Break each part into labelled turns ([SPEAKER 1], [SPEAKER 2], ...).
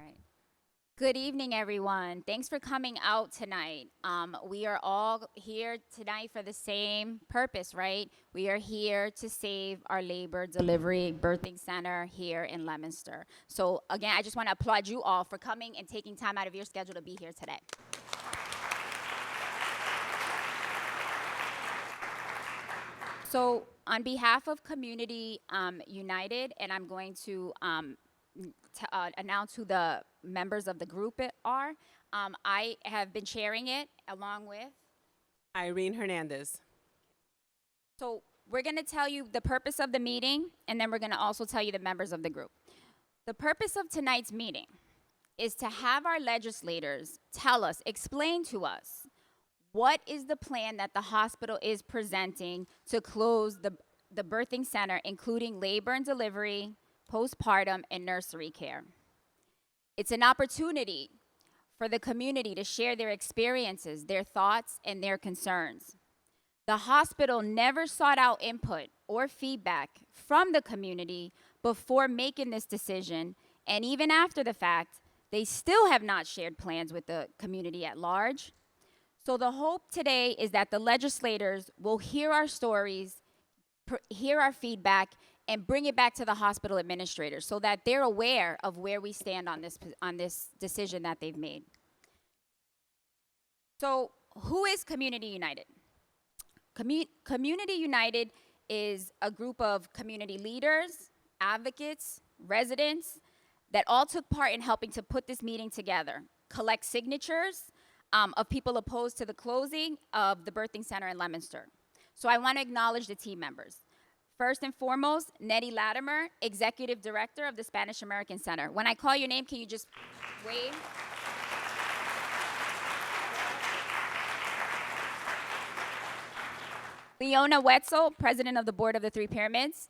[SPEAKER 1] right. Good evening, everyone. Thanks for coming out tonight. We are all here tonight for the same purpose, right? We are here to save our labor delivery birthing center here in Leominster. So again, I just want to applaud you all for coming and taking time out of your schedule to be here today. So on behalf of Community United, and I'm going to announce who the members of the group are. I have been chairing it along with.
[SPEAKER 2] Irene Hernandez.
[SPEAKER 1] So we're going to tell you the purpose of the meeting, and then we're going to also tell you the members of the group. The purpose of tonight's meeting is to have our legislators tell us, explain to us, what is the plan that the hospital is presenting to close the birthing center, including labor and delivery, postpartum, and nursery care. It's an opportunity for the community to share their experiences, their thoughts, and their concerns. The hospital never sought out input or feedback from the community before making this decision, and even after the fact, they still have not shared plans with the community at large. So the hope today is that the legislators will hear our stories, hear our feedback, and bring it back to the hospital administrators so that they're aware of where we stand on this decision that they've made. So who is Community United? Community United is a group of community leaders, advocates, residents that all took part in helping to put this meeting together, collect signatures of people opposed to the closing of the birthing center in Leominster. So I want to acknowledge the team members. First and foremost, Nettie Latimer, Executive Director of the Spanish American Center. When I call your name, can you just wave? Leona Wetzel, President of the Board of the Three Pyramids.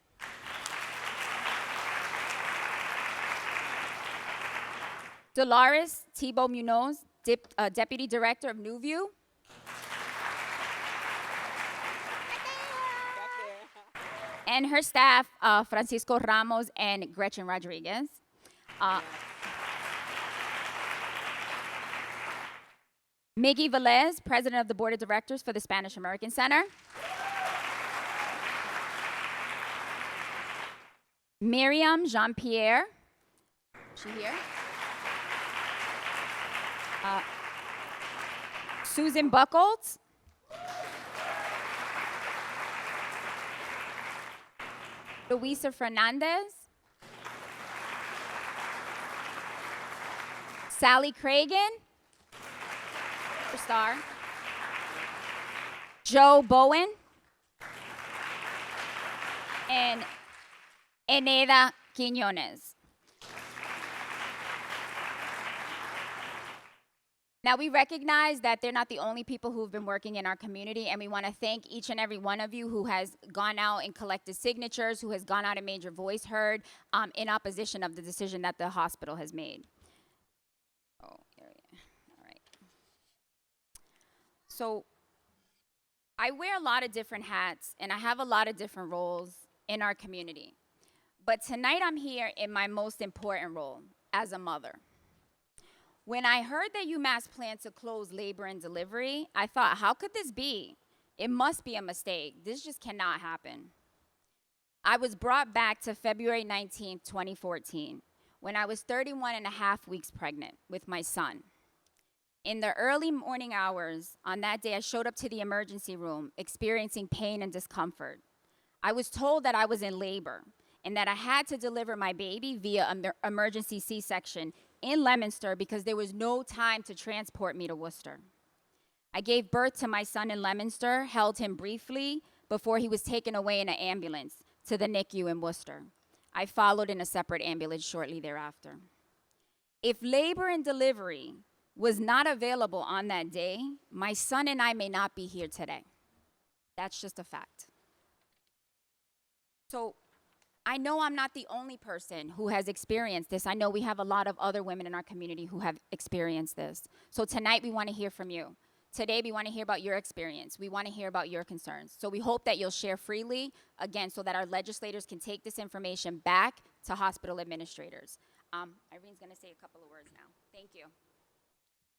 [SPEAKER 1] Dolores Thibault Munoz, Deputy Director of New View. And her staff, Francisco Ramos and Gretchen Rodriguez. Miggy Velez, President of the Board of Directors for the Spanish American Center. Miriam Jean-Pierre, she here? Susan Buckles. Luisa Fernandez. Sally Cragen. Star. Joe Bowen. And Eneda Quiñones. Now, we recognize that they're not the only people who've been working in our community, and we want to thank each and every one of you who has gone out and collected signatures, who has gone out and made your voice heard in opposition of the decision that the hospital has made. Oh, area. All right. So I wear a lot of different hats, and I have a lot of different roles in our community. But tonight I'm here in my most important role as a mother. When I heard that UMass planned to close labor and delivery, I thought, how could this be? It must be a mistake. This just cannot happen. I was brought back to February 19th, 2014, when I was 31 and a half weeks pregnant with my son. In the early morning hours on that day, I showed up to the emergency room experiencing pain and discomfort. I was told that I was in labor and that I had to deliver my baby via emergency C-section in Leominster because there was no time to transport me to Worcester. I gave birth to my son in Leominster, held him briefly before he was taken away in an ambulance to the NICU in Worcester. I followed in a separate ambulance shortly thereafter. If labor and delivery was not available on that day, my son and I may not be here today. That's just a fact. So I know I'm not the only person who has experienced this. I know we have a lot of other women in our community who have experienced this. So tonight we want to hear from you. Today we want to hear about your experience. We want to hear about your concerns. So we hope that you'll share freely, again, so that our legislators can take this information back to hospital administrators. Irene's going to say a couple of words now. Thank you.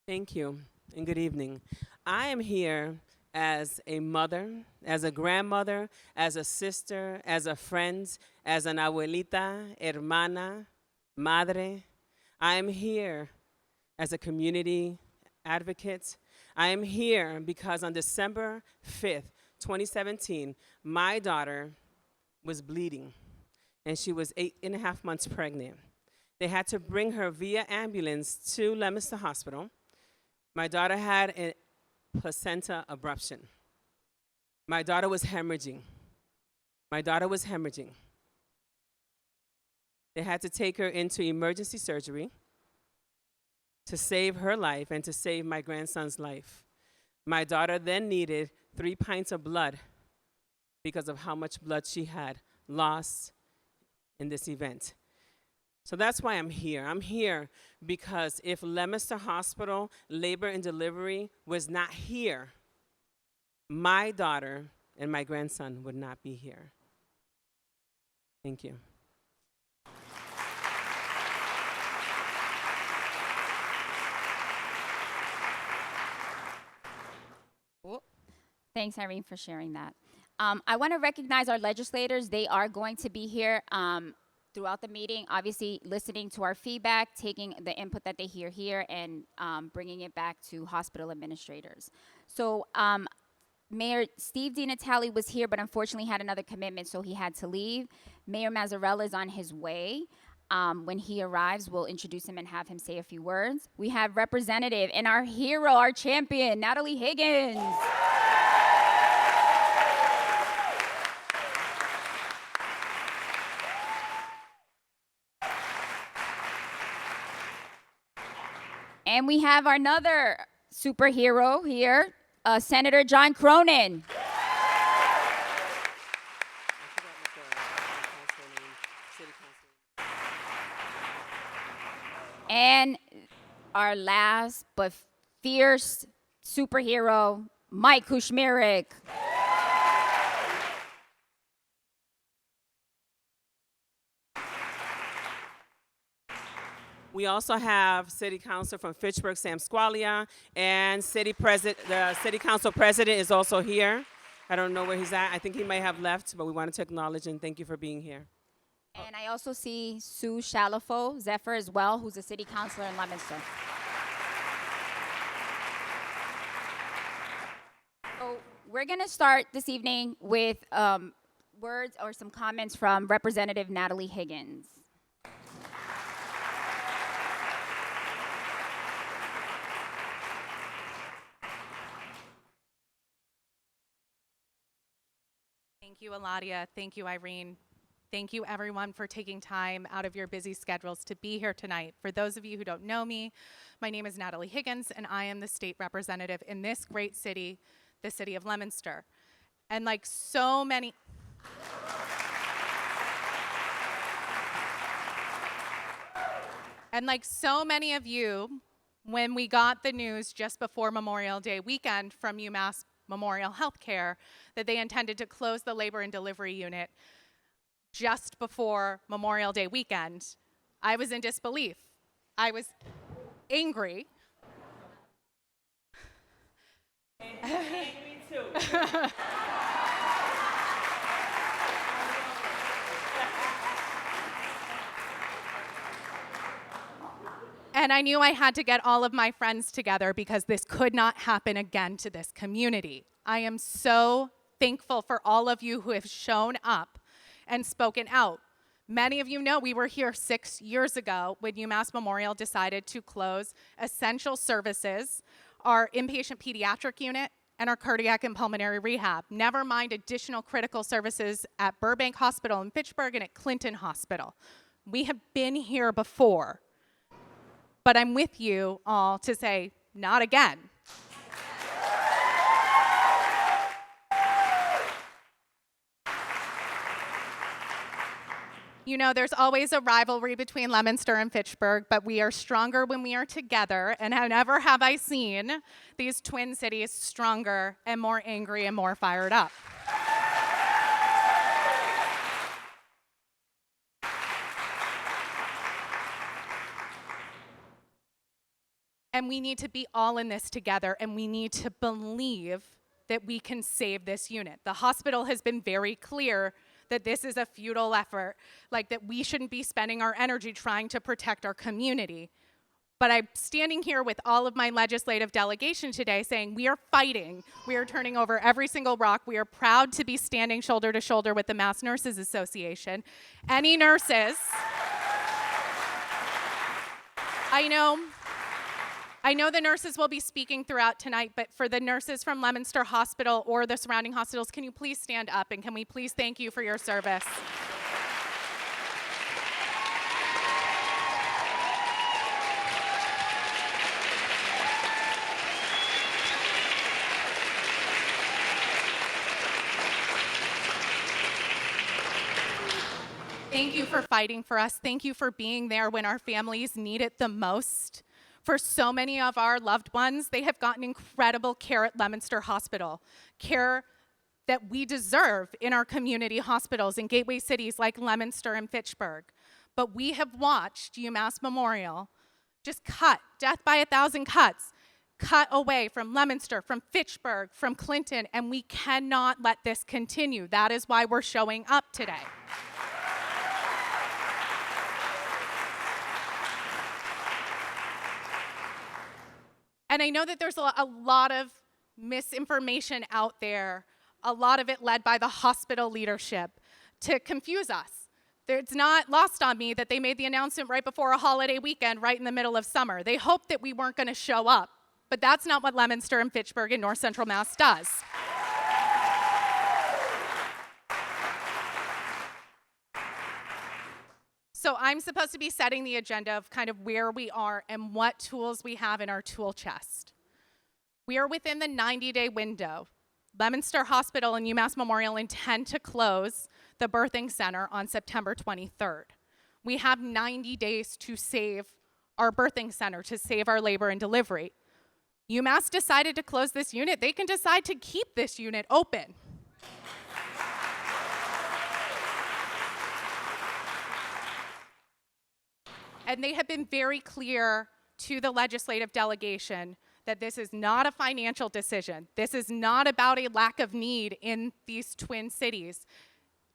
[SPEAKER 2] Thank you, and good evening. I am here as a mother, as a grandmother, as a sister, as a friend, as an abuelita, hermana, madre. I am here as a community advocate. I am here because on December 5th, 2017, my daughter was bleeding, and she was 8.5 months pregnant. They had to bring her via ambulance to Leominster Hospital. My daughter had a placenta abruption. My daughter was hemorrhaging. My daughter was hemorrhaging. They had to take her into emergency surgery to save her life and to save my grandson's life. My daughter then needed 3 pints of blood because of how much blood she had lost in this event. So that's why I'm here. I'm here because if Leominster Hospital Labor and Delivery was not here, my daughter and my grandson would not be here. Thank you.
[SPEAKER 1] Thanks, Irene, for sharing that. I want to recognize our legislators. They are going to be here throughout the meeting, obviously listening to our feedback, taking the input that they hear here, and bringing it back to hospital administrators. So Mayor Steve DiNatale was here, but unfortunately had another commitment, so he had to leave. Mayor Mazzella is on his way. When he arrives, we'll introduce him and have him say a few words. We have representative and our hero, our champion, Natalie Higgins. And we have another superhero here, Senator John Cronin. And our last but fierce superhero, Mike Kushmirik.
[SPEAKER 2] We also have City Council from Fitchburg, Sam Squalia, and the City Council President is also here. I don't know where he's at. I think he might have left, but we wanted to acknowledge and thank you for being here.
[SPEAKER 1] And I also see Sue Shalafo Zephyr as well, who's a city councilor in Leominster. So we're going to start this evening with words or some comments from Representative Natalie Higgins.
[SPEAKER 3] Thank you, Eladia. Thank you, Irene. Thank you, everyone, for taking time out of your busy schedules to be here tonight. For those of you who don't know me, my name is Natalie Higgins, and I am the state representative in this great city, the city of Leominster. And like so many... And like so many of you, when we got the news just before Memorial Day weekend from UMass Memorial Healthcare that they intended to close the labor and delivery unit just before Memorial Day weekend, I was in disbelief. I was angry.
[SPEAKER 2] Angry too.
[SPEAKER 3] And I knew I had to get all of my friends together because this could not happen again to this community. I am so thankful for all of you who have shown up and spoken out. Many of you know we were here 6 years ago when UMass Memorial decided to close essential services, our inpatient pediatric unit, and our cardiac and pulmonary rehab. Never mind additional critical services at Burbank Hospital in Fitchburg and at Clinton Hospital. We have been here before. But I'm with you all to say, not again. You know, there's always a rivalry between Leominster and Fitchburg, but we are stronger when we are together, and never have I seen these twin cities stronger and more angry and more fired up. And we need to be all in this together, and we need to believe that we can save this unit. The hospital has been very clear that this is a futile effort, like that we shouldn't be spending our energy trying to protect our community. But I'm standing here with all of my legislative delegation today saying we are fighting. We are turning over every single rock. We are proud to be standing shoulder to shoulder with the Mass Nurses Association. Any nurses, I know the nurses will be speaking throughout tonight, but for the nurses from Leominster Hospital or the surrounding hospitals, can you please stand up and can we please thank you for your service? Thank you for fighting for us. Thank you for being there when our families need it the most. For so many of our loved ones, they have gotten incredible care at Leominster Hospital, care that we deserve in our community hospitals in gateway cities like Leominster and Fitchburg. But we have watched UMass Memorial just cut, death by 1,000 cuts, cut away from Leominster, from Fitchburg, from Clinton, and we cannot let this continue. That is why we're showing up today. And I know that there's a lot of misinformation out there, a lot of it led by the hospital leadership to confuse us. It's not lost on me that they made the announcement right before a holiday weekend, right in the middle of summer. They hoped that we weren't going to show up, but that's not what Leominster and Fitchburg and North Central Mass does. So I'm supposed to be setting the agenda of kind of where we are and what tools we have in our tool chest. We are within the 90-day window. Leominster Hospital and UMass Memorial intend to close the birthing center on September 23rd. We have 90 days to save our birthing center, to save our labor and delivery. UMass decided to close this unit. They can decide to keep this unit open. And they have been very clear to the legislative delegation that this is not a financial decision. This is not about a lack of need in these twin cities.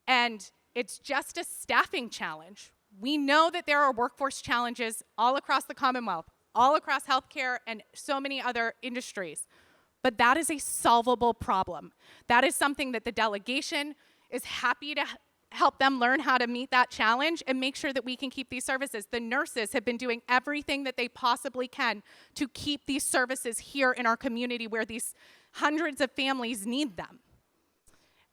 [SPEAKER 3] And it's just a staffing challenge. We know that there are workforce challenges all across the Commonwealth, all across healthcare and so many other industries. But that is a solvable problem. That is something that the delegation is happy to help them learn how to meet that challenge and make sure that we can keep these services. The nurses have been doing everything that they possibly can to keep these services here in our community where these hundreds of families need them.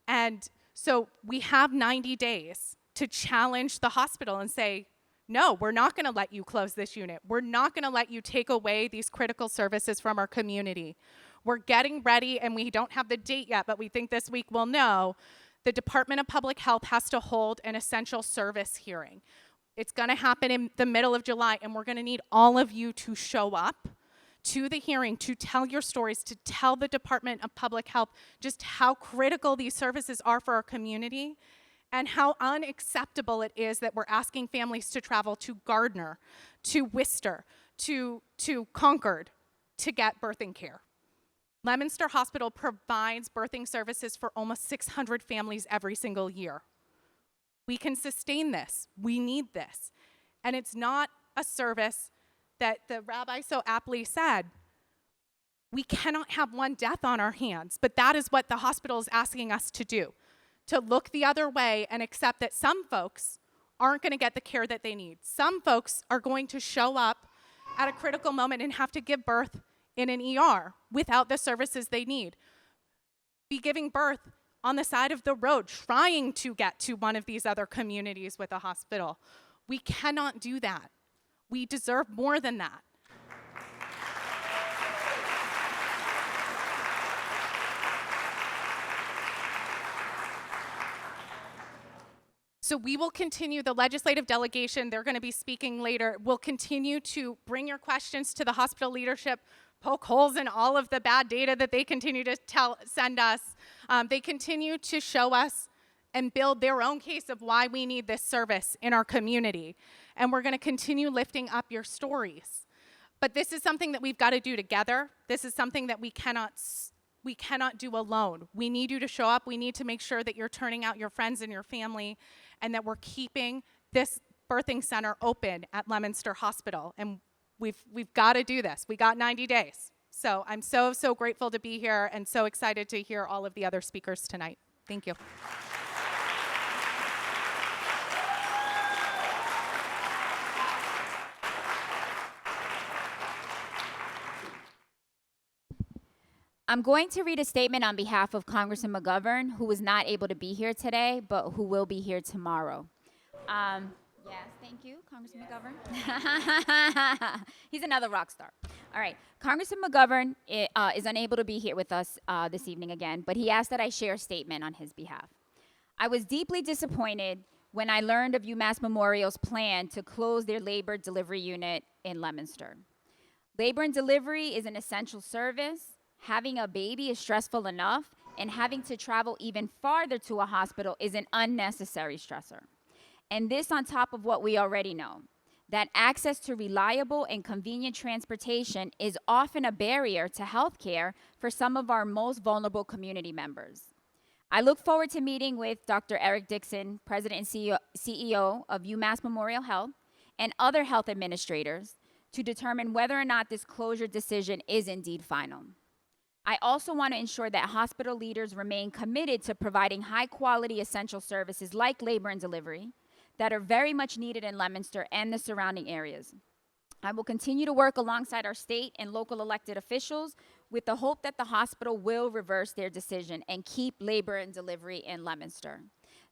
[SPEAKER 3] And so we have 90 days to challenge the hospital and say, no, we're not going to let you close this unit. We're not going to let you take away these critical services from our community. We're getting ready, and we don't have the date yet, but we think this week we'll know. The Department of Public Health has to hold an essential service hearing. It's going to happen in the middle of July, and we're going to need all of you to show up to the hearing, to tell your stories, to tell the Department of Public Health just how critical these services are for our community and how unacceptable it is that we're asking families to travel to Gardner, to Worcester, to Concord to get birthing care. Leominster Hospital provides birthing services for almost 600 families every single year. We can sustain this. We need this. And it's not a service that the rabbi so aptly said, we cannot have one death on our hands, but that is what the hospital is asking us to do, to look the other way and accept that some folks aren't going to get the care that they need. Some folks are going to show up at a critical moment and have to give birth in an ER without the services they need, be giving birth on the side of the road, trying to get to one of these other communities with a hospital. We cannot do that. We deserve more than that. So we will continue, the legislative delegation, they're going to be speaking later, will continue to bring your questions to the hospital leadership, poke holes in all of the bad data that they continue to send us. They continue to show us and build their own case of why we need this service in our community. And we're going to continue lifting up your stories. But this is something that we've got to do together. This is something that we cannot do alone. We need you to show up. We need to make sure that you're turning out your friends and your family, and that we're keeping this birthing center open at Leominster Hospital. And we've got to do this. We got 90 days. So I'm so grateful to be here and so excited to hear all of the other speakers tonight. Thank you.
[SPEAKER 1] I'm going to read a statement on behalf of Congressman McGovern, who was not able to be here today, but who will be here tomorrow. Yes, thank you, Congressman McGovern. He's another rock star. All right, Congressman McGovern is unable to be here with us this evening again, but he asked that I share a statement on his behalf. I was deeply disappointed when I learned of UMass Memorial's plan to close their labor delivery unit in Leominster. Labor and delivery is an essential service. Having a baby is stressful enough, and having to travel even farther to a hospital is an unnecessary stressor. And this on top of what we already know, that access to reliable and convenient transportation is often a barrier to health care for some of our most vulnerable community members. I look forward to meeting with Dr. Eric Dixon, President and CEO of UMass Memorial Health, and other health administrators to determine whether or not this closure decision is indeed final. I also want to ensure that hospital leaders remain committed to providing high-quality essential services like labor and delivery that are very much needed in Leominster and the surrounding areas. I will continue to work alongside our state and local elected officials with the hope that the hospital will reverse their decision and keep labor and delivery in Leominster.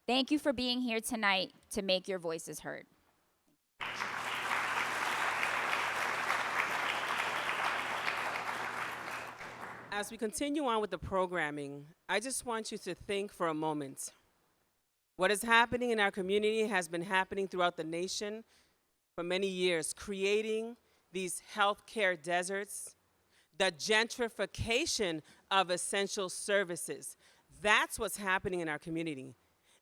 [SPEAKER 1] Thank you for being here tonight to make your voices heard.
[SPEAKER 2] As we continue on with the programming, I just want you to think for a moment. What is happening in our community has been happening throughout the nation for many years, creating these healthcare deserts, the gentrification of essential services. That's what's happening in our community.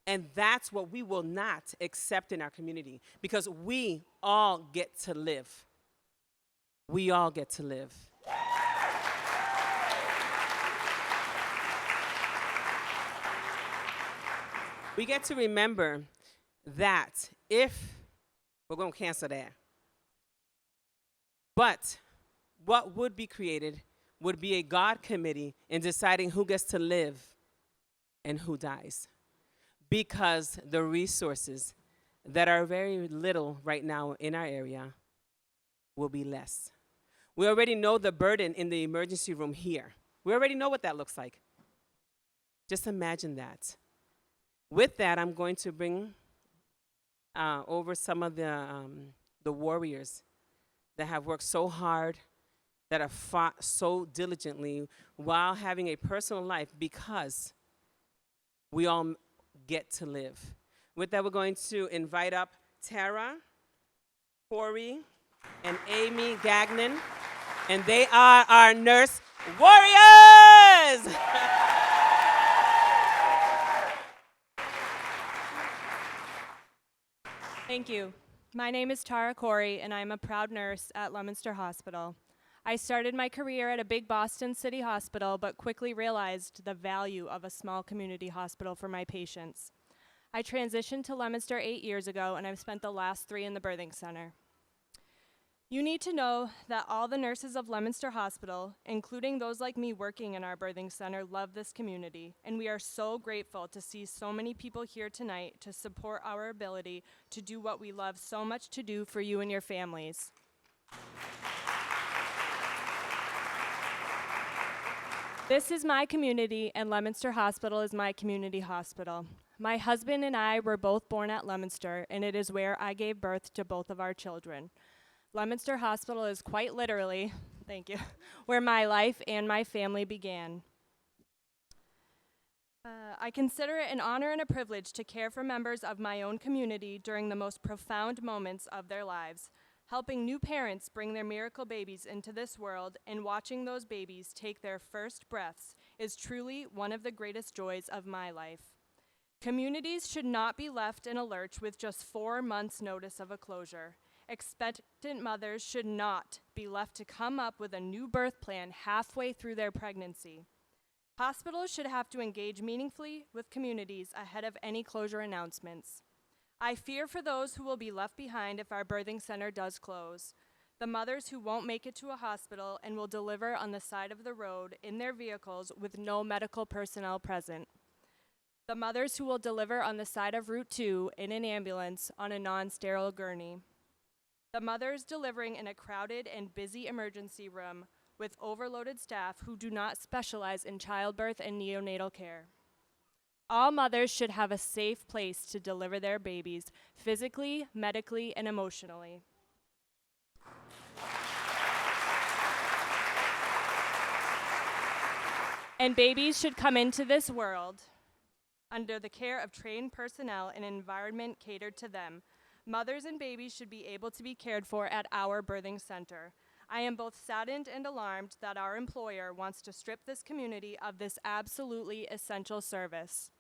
[SPEAKER 2] And that's what we will not accept in our community, because we all get to live. We all get to live. We get to remember that if, we're going to cancel that. But what would be created would be a God committee in deciding who gets to live and who dies. Because the resources that are very little right now in our area will be less. We already know the burden in the emergency room here. We already know what that looks like. Just imagine that. With that, I'm going to bring over some of the warriors that have worked so hard, that have fought so diligently while having a personal life, because we all get to live. With that, we're going to invite up Tara, Corey, and Amy Gagnon, and they are our nurse warriors!
[SPEAKER 4] Thank you. My name is Tara Corey, and I'm a proud nurse at Leominster Hospital. I started my career at a big Boston City hospital, but quickly realized the value of a small community hospital for my patients. I transitioned to Leominster 8 years ago, and I've spent the last 3 in the birthing center. You need to know that all the nurses of Leominster Hospital, including those like me working in our birthing center, love this community, and we are so grateful to see so many people here tonight to support our ability to do what we love so much to do for you and your families. This is my community, and Leominster Hospital is my community hospital. My husband and I were both born at Leominster, and it is where I gave birth to both of our children. Leominster Hospital is quite literally, thank you, where my life and my family began. I consider it an honor and a privilege to care for members of my own community during the most profound moments of their lives. Helping new parents bring their miracle babies into this world and watching those babies take their first breaths is truly one of the greatest joys of my life. Communities should not be left in a lurch with just 4 months' notice of a closure. Expectant mothers should not be left to come up with a new birth plan halfway through their pregnancy. Hospitals should have to engage meaningfully with communities ahead of any closure announcements. I fear for those who will be left behind if our birthing center does close. The mothers who won't make it to a hospital and will deliver on the side of the road in their vehicles with no medical personnel present. The mothers who will deliver on the side of Route 2 in an ambulance on a non-sterile gurney. The mothers delivering in a crowded and busy emergency room with overloaded staff who do not specialize in childbirth and neonatal care. All mothers should have a safe place to deliver their babies, physically, medically, and emotionally. And babies should come into this world under the care of trained personnel and an environment catered to them. Mothers and babies should be able to be cared for at our birthing center. I am both saddened and alarmed that our employer wants to strip this community of this absolutely essential service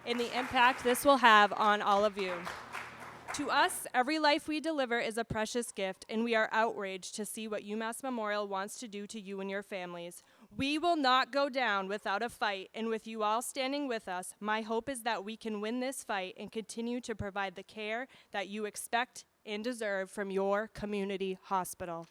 [SPEAKER 4] and the impact this will have on all of you. To us, every life we deliver is a precious gift, and we are outraged to see what UMass Memorial wants to do to you and your families. We will not go down without a fight, and with you all standing with us, my hope is that we can win this fight and continue to provide the care that you expect and deserve from your community hospital.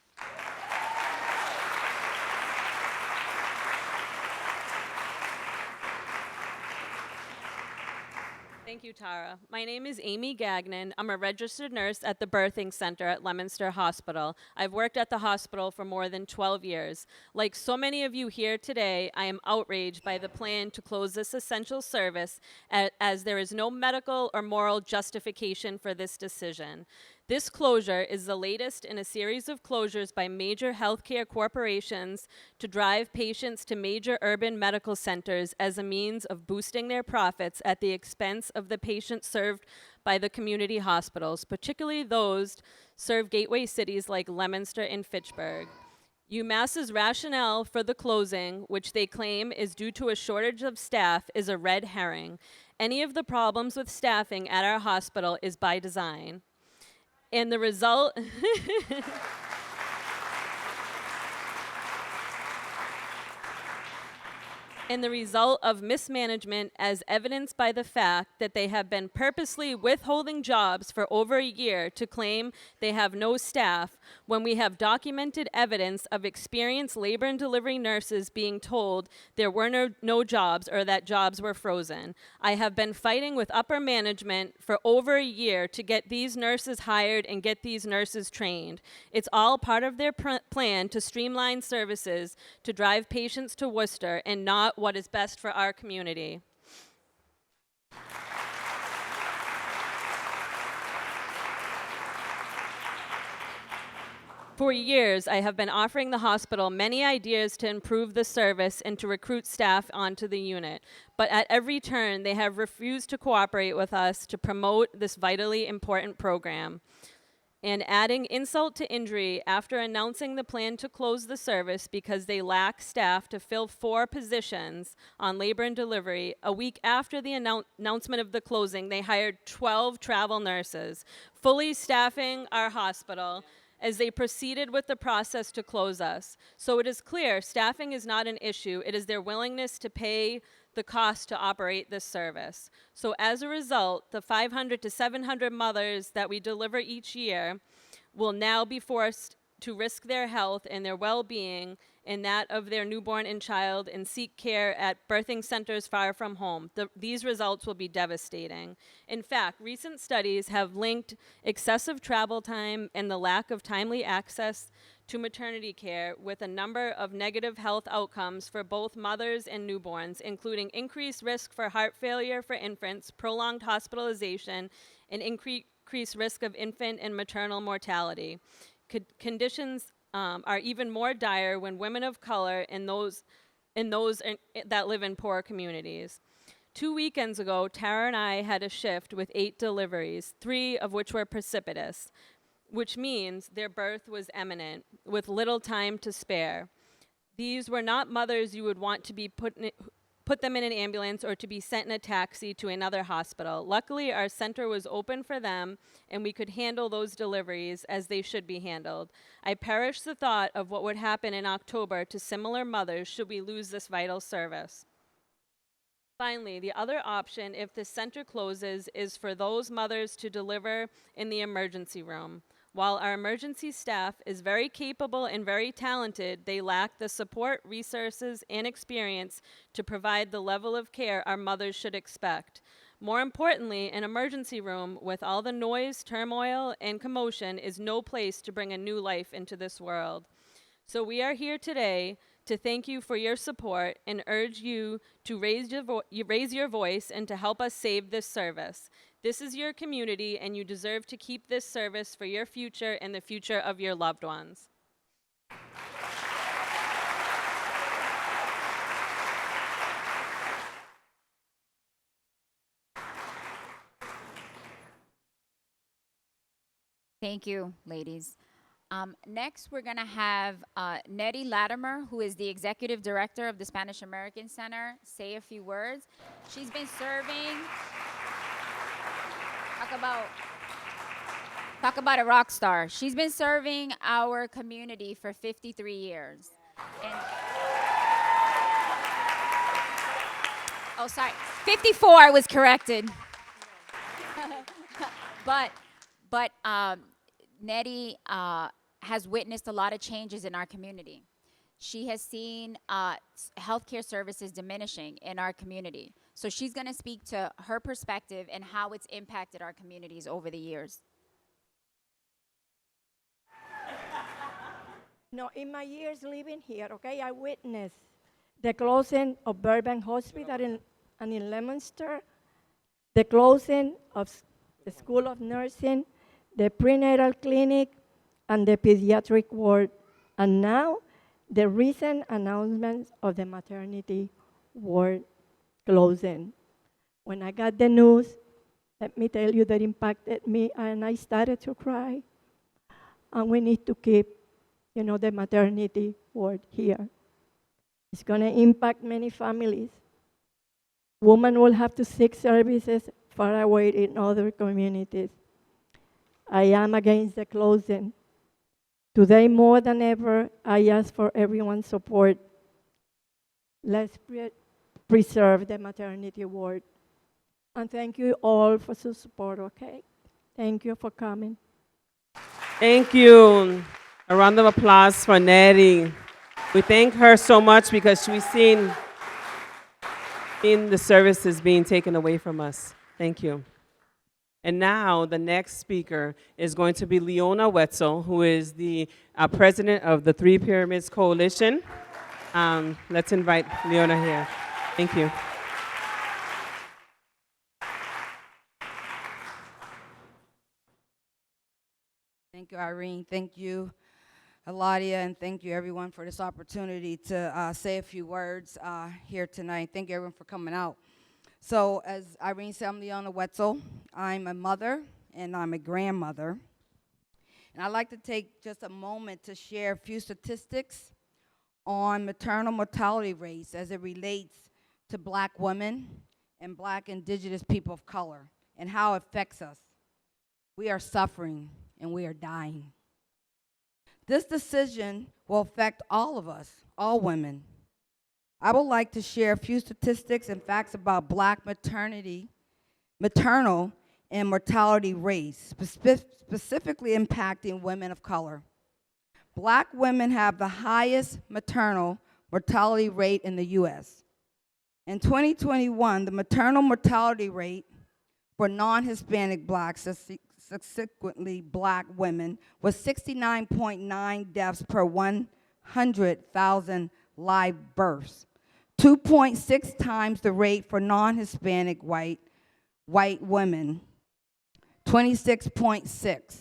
[SPEAKER 5] Thank you, Tara. My name is Amy Gagnon. I'm a registered nurse at the Birthing Center at Leominster Hospital. I've worked at the hospital for more than 12 years. Like so many of you here today, I am outraged by the plan to close this essential service as there is no medical or moral justification for this decision. This closure is the latest in a series of closures by major healthcare corporations to drive patients to major urban medical centers as a means of boosting their profits at the expense of the patients served by the community hospitals, particularly those served gateway cities like Leominster and Fitchburg. UMass's rationale for the closing, which they claim is due to a shortage of staff, is a red herring. Any of the problems with staffing at our hospital is by design. And the result and the result of mismanagement as evidenced by the fact that they have been purposely withholding jobs for over a year to claim they have no staff when we have documented evidence of experienced labor and delivery nurses being told there were no jobs or that jobs were frozen. I have been fighting with upper management for over a year to get these nurses hired and get these nurses trained. It's all part of their plan to streamline services to drive patients to Worcester and not what is best for our community. For years, I have been offering the hospital many ideas to improve the service and to recruit staff onto the unit. But at every turn, they have refused to cooperate with us to promote this vitally important program. And adding insult to injury, after announcing the plan to close the service because they lack staff to fill 4 positions on labor and delivery, a week after the announcement of the closing, they hired 12 travel nurses, fully staffing our hospital as they proceeded with the process to close us. So it is clear staffing is not an issue. It is their willingness to pay the cost to operate this service. So as a result, the 500 to 700 mothers that we deliver each year will now be forced to risk their health and their well-being and that of their newborn and child and seek care at birthing centers far from home. These results will be devastating. In fact, recent studies have linked excessive travel time and the lack of timely access to maternity care with a number of negative health outcomes for both mothers and newborns, including increased risk for heart failure for infants, prolonged hospitalization, and increased risk of infant and maternal mortality. Conditions are even more dire when women of color and those that live in poor communities. 2 weekends ago, Tara and I had a shift with 8 deliveries, 3 of which were precipitous, which means their birth was imminent, with little time to spare. These were not mothers you would want to be put them in an ambulance or to be sent in a taxi to another hospital. Luckily, our center was open for them, and we could handle those deliveries as they should be handled. I perish the thought of what would happen in October to similar mothers should we lose this vital service. Finally, the other option, if the center closes, is for those mothers to deliver in the emergency room. While our emergency staff is very capable and very talented, they lack the support, resources, and experience to provide the level of care our mothers should expect. More importantly, an emergency room with all the noise, turmoil, and commotion is no place to bring a new life into this world. So we are here today to thank you for your support and urge you to raise your voice and to help us save this service. This is your community, and you deserve to keep this service for your future and the future of your loved ones.
[SPEAKER 1] Thank you, ladies. Next, we're going to have Nettie Latimer, who is the Executive Director of the Spanish American Center, say a few words. She's been serving. Talk about a rock star. She's been serving our community for 53 years. And, oh, sorry, 54, I was corrected. but Nettie has witnessed a lot of changes in our community. She has seen healthcare services diminishing in our community. So she's going to speak to her perspective and how it's impacted our communities over the years.
[SPEAKER 6] No, in my years living here, okay, I witnessed the closing of Burbank Hospital and in Leominster, the closing of the School of Nursing, the prenatal clinic, and the pediatric ward. And now, the recent announcements of the maternity ward closing. When I got the news, let me tell you, that impacted me, and I started to cry. And we need to keep, the maternity ward here. It's going to impact many families. Women will have to seek services far away in other communities. I am against the closing. Today, more than ever, I ask for everyone's support. Let's preserve the maternity ward. And thank you all for your support, okay? Thank you for coming.
[SPEAKER 2] Thank you. A round of applause for Nettie. We thank her so much because we've seen the services being taken away from us. Thank you. And now the next speaker is going to be Leona Wetzel, who is the president of the Three Pyramids Coalition. Let's invite Leona here. Thank you.
[SPEAKER 7] Thank you, Irene. Thank you, Eladia, and thank you, everyone, for this opportunity to say a few words here tonight. Thank you, everyone, for coming out. So, as Irene said, I'm Leona Wetzel. I'm a mother, and I'm a grandmother. And I'd like to take just a moment to share a few statistics on maternal mortality rates as it relates to Black women and Black indigenous people of color and how it affects us. We are suffering, and we are dying. This decision will affect all of us, all women. I would like to share a few statistics and facts about Black maternal and mortality rates, specifically impacting women of color. Black women have the highest maternal mortality rate in the U.S. In 2021, the maternal mortality rate for non-Hispanic Blacks, subsequently Black women, was 69.9 deaths per 100,000 live births, 2.6 times the rate for non-Hispanic white women, 26.6.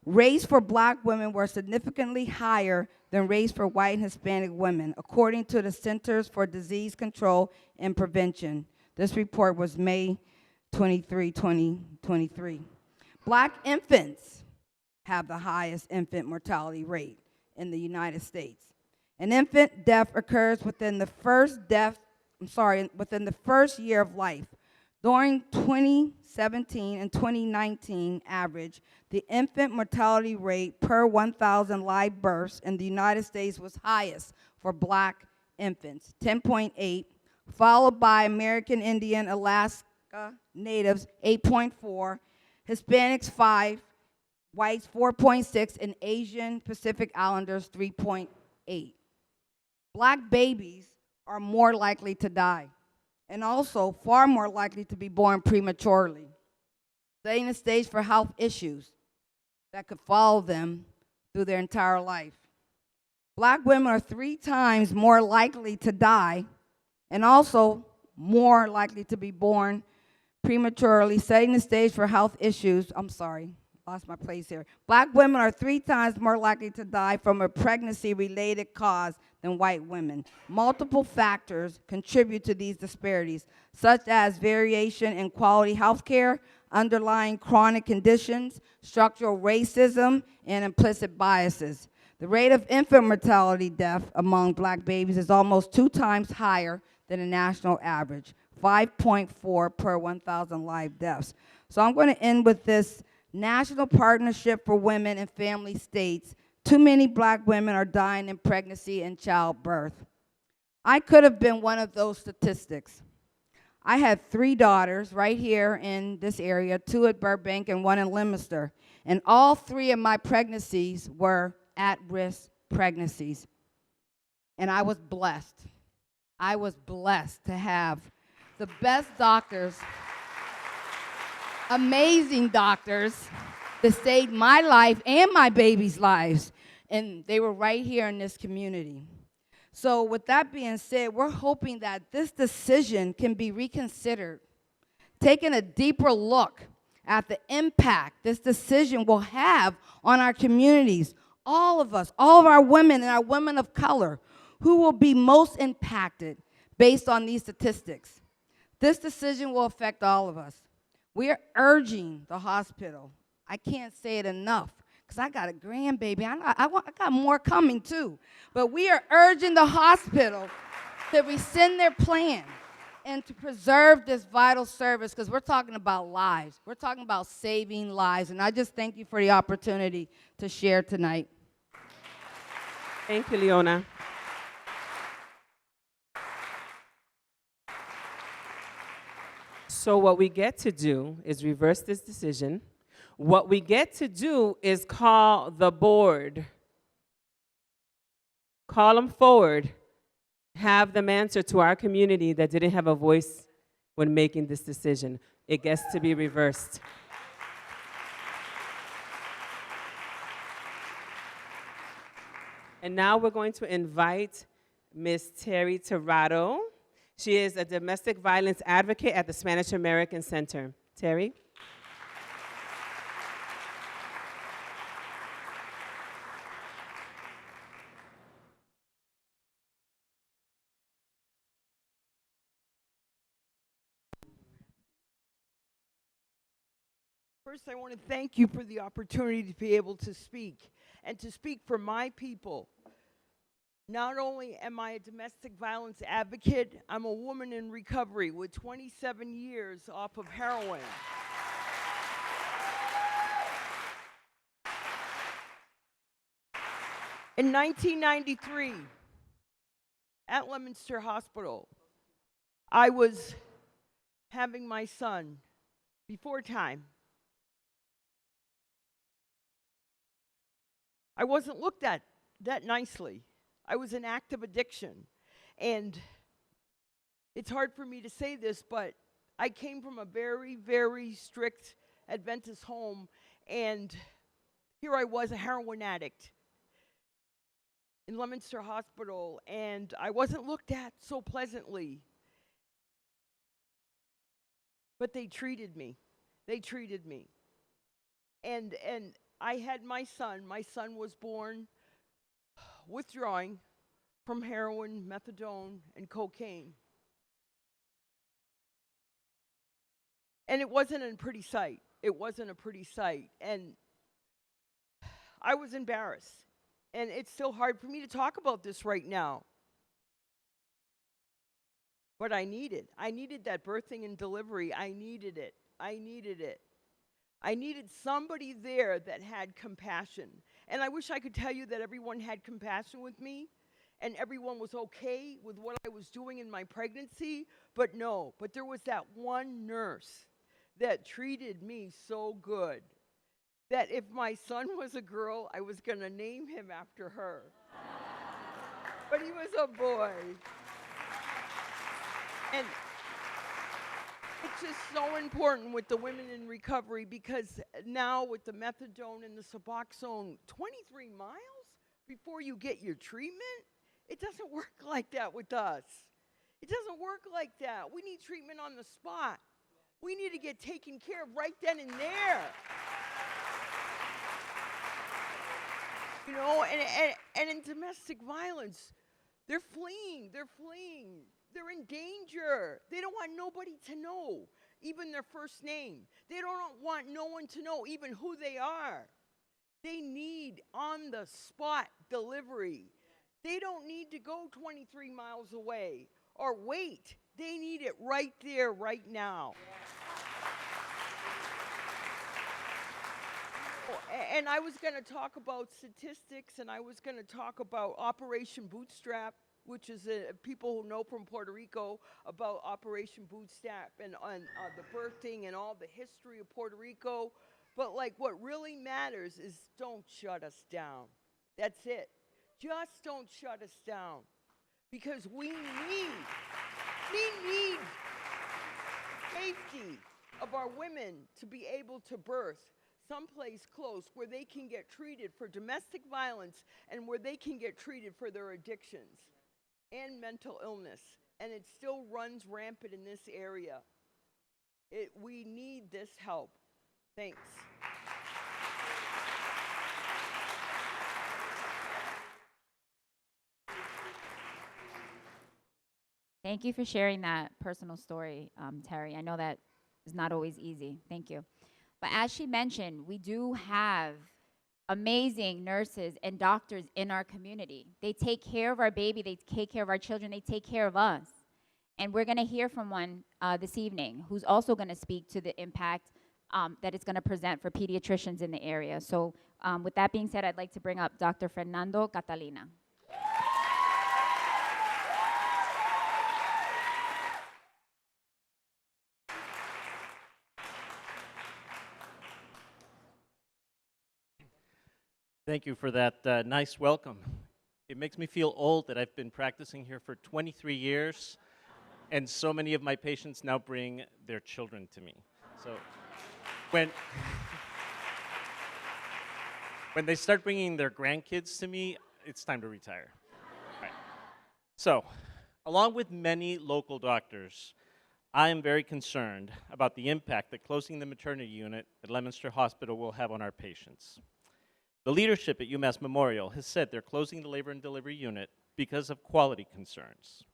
[SPEAKER 7] Rates for Black women were significantly higher than rates for white and Hispanic women, according to the Centers for Disease Control and Prevention. This report was May 23, 2023. Black infants have the highest infant mortality rate in the United States. An infant death occurs within the first within the first year of life. During 2017 and 2019 average, the infant mortality rate per 1,000 live births in the United States was highest for black infants, 10.8, followed by American Indian, Alaska Natives, 8.4, Hispanics, 5, whites, 4.6, and Asian Pacific Islanders, 3.8. Black babies are more likely to die, and also far more likely to be born prematurely, setting the stage for health issues that could follow them through their entire life. Black women are 3 times more likely to die, and also more likely to be born prematurely, setting the stage for health issues. Lost my place here. Black women are 3 times more likely to die from a pregnancy-related cause than white women. Multiple factors contribute to these disparities, such as variation in quality health care, underlying chronic conditions, structural racism, and implicit biases. The rate of infant mortality death among black babies is almost 2 times higher than the national average, 5.4 per 1,000 live deaths. So I'm going to end with this. National Partnership for Women and Family states, too many black women are dying in pregnancy and childbirth. I could have been one of those statistics. I had 3 daughters right here in this area, 2 at Burbank and 1 in Leominster, and all 3 of my pregnancies were at-risk pregnancies. And I was blessed. I was blessed to have the best doctors, amazing doctors that saved my life and my baby's lives, and they were right here in this community. So with that being said, we're hoping that this decision can be reconsidered, taking a deeper look at the impact this decision will have on our communities, all of us, all of our women and our women of color, who will be most impacted based on these statistics. This decision will affect all of us. We are urging the hospital. I can't say it enough because I got a grandbaby. I got more coming too. But we are urging the hospital to rescind their plan and to preserve this vital service, because we're talking about lives. We're talking about saving lives. And I just thank you for the opportunity to share tonight.
[SPEAKER 2] Thank you, Leona. So what we get to do is reverse this decision. What we get to do is call the board. Call them forward. Have them answer to our community that didn't have a voice when making this decision. It gets to be reversed. And now we're going to invite Ms. Terry Tirado. She is a domestic violence advocate at the Spanish American Center. Terry?
[SPEAKER 8] First, I want to thank you for the opportunity to be able to speak and to speak for my people. Not only am I a domestic violence advocate, I'm a woman in recovery with 27 years off of heroin. In 1993, at Leominster Hospital, I was having my son before time. I wasn't looked at that nicely. I was in active addiction. And it's hard for me to say this, but I came from a very, very strict Adventist home, and here I was, a heroin addict in Leominster Hospital, and I wasn't looked at so pleasantly. But they treated me. They treated me. And I had my son. My son was born withdrawing from heroin, methadone, and cocaine. And it wasn't a pretty sight. It wasn't a pretty sight. And I was embarrassed. And it's still hard for me to talk about this right now. but I needed that birthing and delivery. I needed it. I needed somebody there that had compassion. And I wish I could tell you that everyone had compassion with me and everyone was okay with what I was doing in my pregnancy, but no. But there was that one nurse that treated me so good that if my son was a girl, I was going to name him after her. But he was a boy. And it's just so important with the women in recovery because now with the methadone and the Suboxone, 23 miles before you get your treatment, it doesn't work like that with us. It doesn't work like that. We need treatment on the spot. We need to get taken care of right then and there. You know, and in domestic violence, they're fleeing. They're in danger. They don't want nobody to know, even their first name. They don't want no one to know even who they are. They need on-the-spot delivery. They don't need to go 23 miles away or wait. They need it right there, right now. And I was going to talk about statistics, and I was going to talk about Operation Bootstrap, which is people who know from Puerto Rico about Operation Bootstrap and the birthing and all the history of Puerto Rico. But like what really matters is don't shut us down. That's it. Just don't shut us down. Because we need safety of our women to be able to birth someplace close where they can get treated for domestic violence and where they can get treated for their addictions and mental illness. And it still runs rampant in this area. We need this help. Thanks.
[SPEAKER 1] Thank you for sharing that personal story, Terry. I know that is not always easy. Thank you. But as she mentioned, we do have amazing nurses and doctors in our community. They take care of our baby. They take care of our children. They take care of us. And we're going to hear from one this evening who's also going to speak to the impact that it's going to present for pediatricians in the area. So with that being said, I'd like to bring up Dr. Fernando Catalina.
[SPEAKER 9] Thank you for that nice welcome. It makes me feel old that I've been practicing here for 23 years, and so many of my patients now bring their children to me. So when they start bringing their grandkids to me, it's time to retire. Right. So, along with many local doctors, I am very concerned about the impact that closing the maternity unit at Leominster Hospital will have on our patients. The leadership at UMass Memorial has said they're closing the labor and delivery unit because of quality concerns.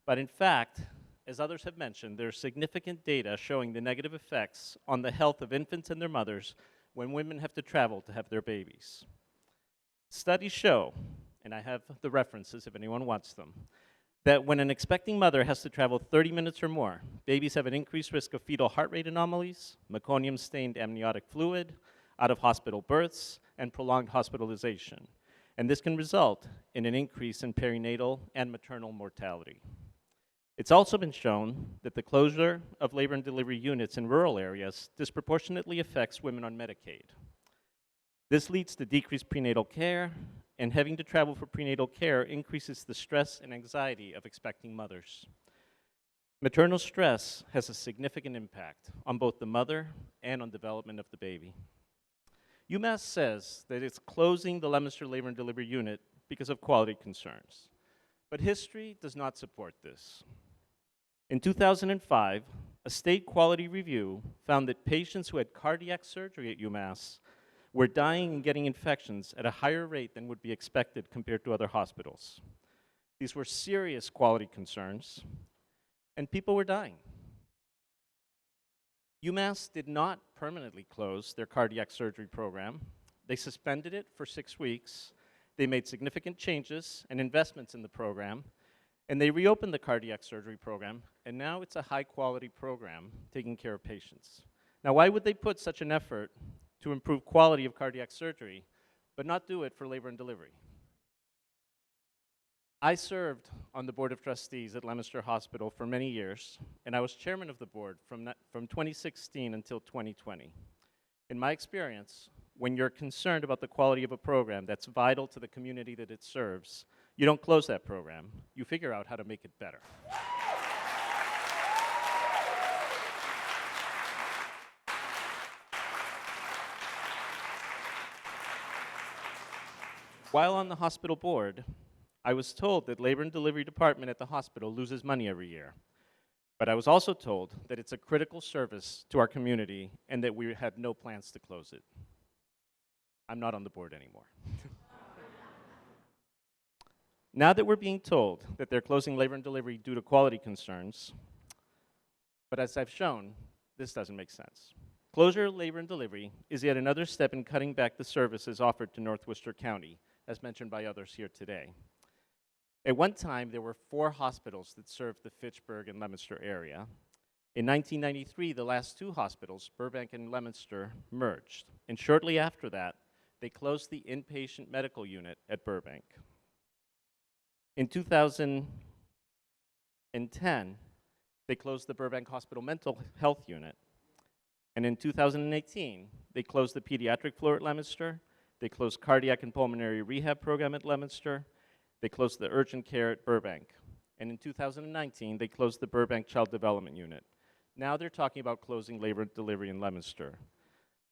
[SPEAKER 9] But in fact, as others have mentioned, there's significant data showing the negative effects on the health of infants and their mothers when women have to travel to have their babies. Studies show, and I have the references if anyone wants them, that when an expecting mother has to travel 30 minutes or more, babies have an increased risk of fetal heart rate anomalies, meconium-stained amniotic fluid, out-of-hospital births, and prolonged hospitalization. And this can result in an increase in perinatal and maternal mortality. It's also been shown that the closure of labor and delivery units in rural areas disproportionately affects women on Medicaid. This leads to decreased prenatal care, and having to travel for prenatal care increases the stress and anxiety of expecting mothers. Maternal stress has a significant impact on both the mother and on development of the baby. UMass says that it's closing the Leominster Labor and Delivery Unit because of quality concerns. But history does not support this. In 2005, a state quality review found that patients who had cardiac surgery at UMass were dying and getting infections at a higher rate than would be expected compared to other hospitals. These were serious quality concerns, and people were dying. UMass did not permanently close their cardiac surgery program. They suspended it for 6 weeks. They made significant changes and investments in the program, And they reopened the cardiac surgery program, and now it's a high-quality program taking care of patients. Now, why would they put such an effort to improve quality of cardiac surgery, but not do it for labor and delivery? I served on the Board of Trustees at Leominster Hospital for many years, and I was chairman of the board from 2016 until 2020. In my experience, when you're concerned about the quality of a program that's vital to the community that it serves, you don't close that program. You figure out how to make it better. While on the hospital board, I was told that labor and delivery department at the hospital loses money every year. But I was also told that it's a critical service to our community and that we had no plans to close it. I'm not on the board anymore. Now that we're being told that they're closing labor and delivery due to quality concerns, but as I've shown, this doesn't make sense. Closure of labor and delivery is yet another step in cutting back the services offered to North Worcester County, as mentioned by others here today. At one time, there were 4 hospitals that served the Fitchburg and Leominster area. In 1993, the last 2 hospitals, Burbank and Leominster, merged. And shortly after that, they closed the inpatient medical unit at Burbank. In 2010, they closed the Burbank Hospital Mental Health Unit. And in 2018, they closed the pediatric floor at Leominster. They closed cardiac and pulmonary rehab program at Leominster. They closed the urgent care at Burbank. And in 2019, they closed the Burbank Child Development Unit. Now they're talking about closing labor and delivery in Leominster.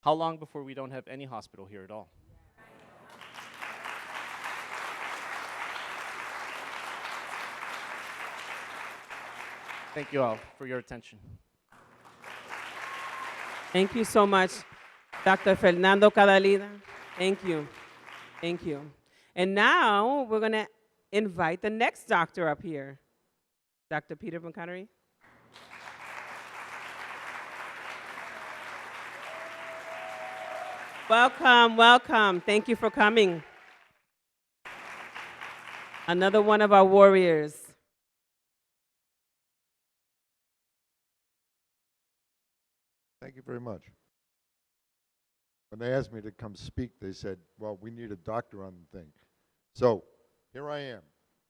[SPEAKER 9] How long before we don't have any hospital here at all? Thank you all for your attention.
[SPEAKER 2] Thank you so much, Dr. Fernando Cadalida. Thank you. Thank you. And now we're going to invite the next doctor up here, Dr. Peter McConnery. Welcome, welcome. Thank you for coming. Another one of our warriors.
[SPEAKER 10] Thank you very much. When they asked me to come speak, they said, well, we need a doctor on the thing. So here I am.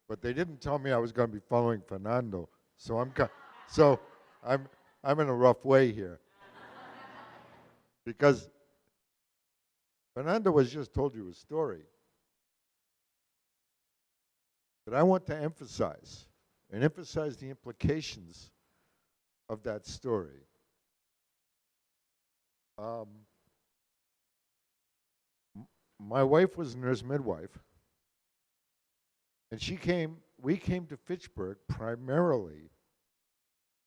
[SPEAKER 10] But they didn't tell me I was going to be following Fernando. So I'm in a rough way here. Because Fernando has just told you a story that I want to emphasize, and emphasize the implications of that story. My wife was a nurse midwife, and we came to Fitchburg primarily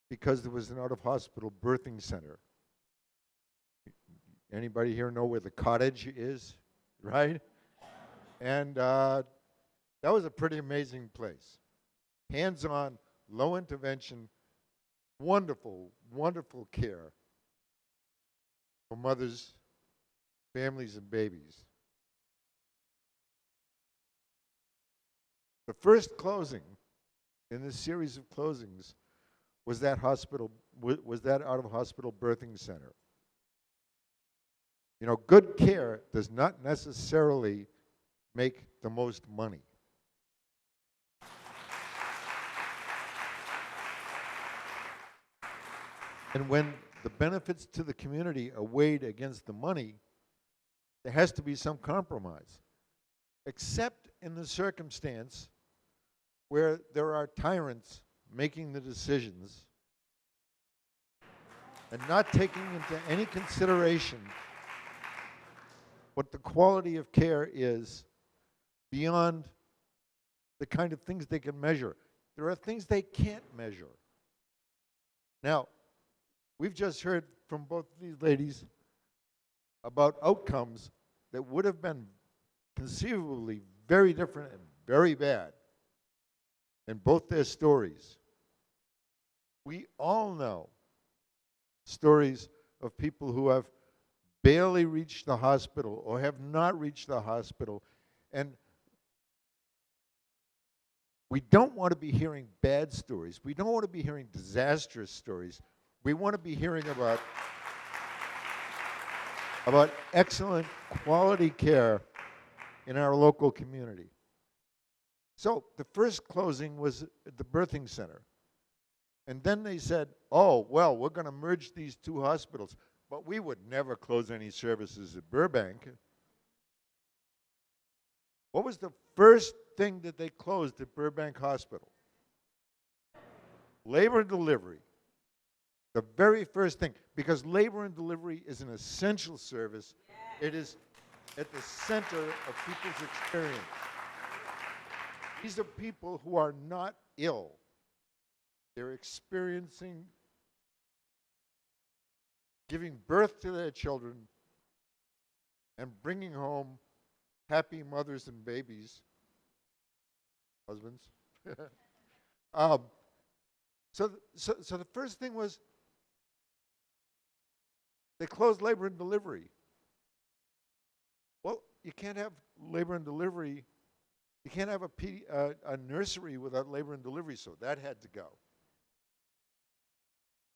[SPEAKER 10] because there was an out-of-hospital birthing center. Anybody here know where the cottage is, right? And that was a pretty amazing place. Hands-on, low intervention, wonderful, wonderful care for mothers, families, and babies. The first closing in this series of closings was that out-of-hospital birthing center. You know, good care does not necessarily make the most money. And when the benefits to the community are weighed against the money, there has to be some compromise, except in the circumstance where there are tyrants making the decisions and not taking into any consideration what the quality of care is beyond the kind of things they can measure. There are things they can't measure. Now, we've just heard from both of these ladies about outcomes that would have been conceivably very different and very bad in both their stories. We all know stories of people who have barely reached the hospital or have not reached the hospital. And We don't want to be hearing bad stories. We don't want to be hearing disastrous stories. We want to be hearing about excellent quality care in our local community. So the first closing was at the birthing center. And then they said, oh, well, we're going to merge these two hospitals. But we would never close any services at Burbank. What was the first thing that they closed at Burbank Hospital? Labor and delivery. The very first thing. Because labor and delivery is an essential service. It is at the center of people's experience. These are people who are not ill. They're experiencing giving birth to their children and bringing home happy mothers and babies, husbands. So the first thing was they closed labor and delivery. Well, you can't have labor and delivery. You can't have a nursery without labor and delivery, so that had to go.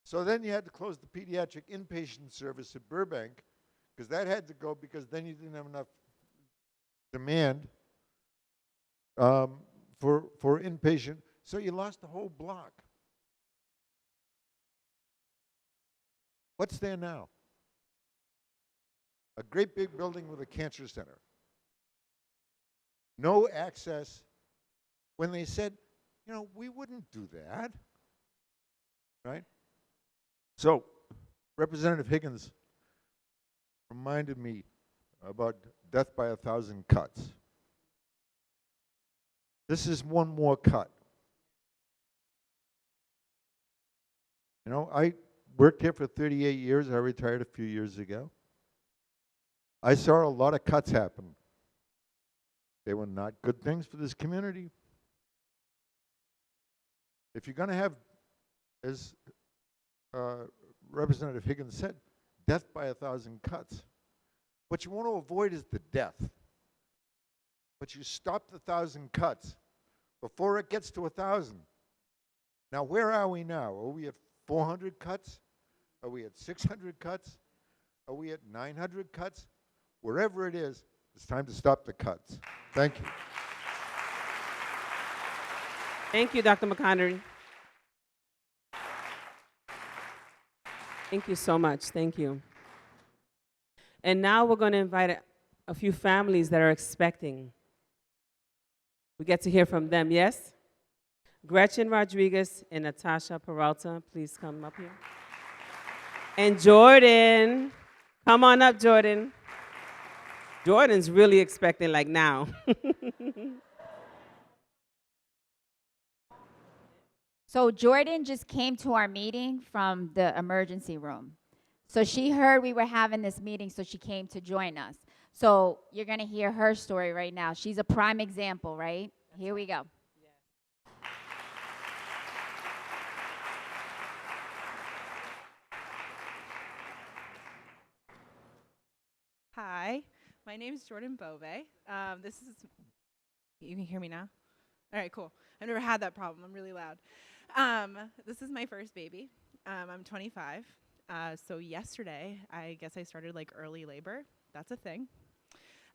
[SPEAKER 10] So then you had to close the pediatric inpatient service at Burbank, because that had to go because then you didn't have enough demand for inpatient. So you lost the whole block. What's there now? A great big building with a cancer center. No access. When they said, you know, we wouldn't do that, right? So, Representative Higgins reminded me about death by 1,000 cuts. This is one more cut. You know, I worked here for 38 years. I retired a few years ago. I saw a lot of cuts happen. They were not good things for this community. If you're going to have, as Representative Higgins said, death by 1,000 cuts, what you want to avoid is the death. But you stop the 1,000 cuts before it gets to 1,000. Now, where are we now? Are we at 400 cuts? Are we at 600 cuts? Are we at 900 cuts? Wherever it is, it's time to stop the cuts. Thank you.
[SPEAKER 2] Thank you, Dr. McConnery. Thank you so much. Thank you. And now we're going to invite a few families that are expecting. We get to hear from them, yes? Gretchen Rodriguez and Natasha Peralta, please come up here. And Jordan. Come on up, Jordan. Jordan's really expecting like now.
[SPEAKER 1] So Jordan just came to our meeting from the emergency room. So she heard we were having this meeting, so she came to join us. So you're going to hear her story right now. She's a prime example, right? Here we go.
[SPEAKER 11] Hi, my name is Jordan Bove. This is, you can hear me now? All right, cool. I've never had that problem. I'm really loud. This is my first baby. I'm 25. So yesterday, I guess I started like early labor. That's a thing.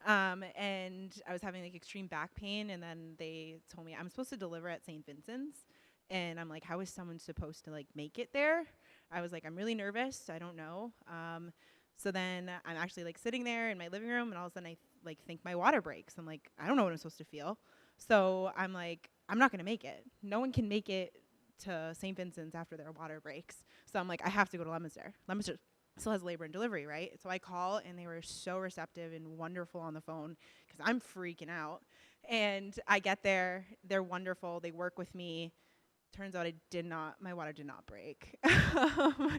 [SPEAKER 11] And I was having like extreme back pain, and then they told me I'm supposed to deliver at St. Vincent's. And I'm like, how is someone supposed to like make it there? I was like, I'm really nervous. I don't know. So then I'm actually like sitting there in my living room, and all of a sudden I like think my water breaks. I'm like, I don't know what I'm supposed to feel. So I'm like, I'm not gonna make it. No one can make it to St. Vincent's after their water breaks. So I'm like, I have to go to Leominster. Leominster still has labor and delivery, right? So I call, and they were so receptive and wonderful on the phone because I'm freaking out. And I get there, they're wonderful. They work with me. Turns out my water did not break. I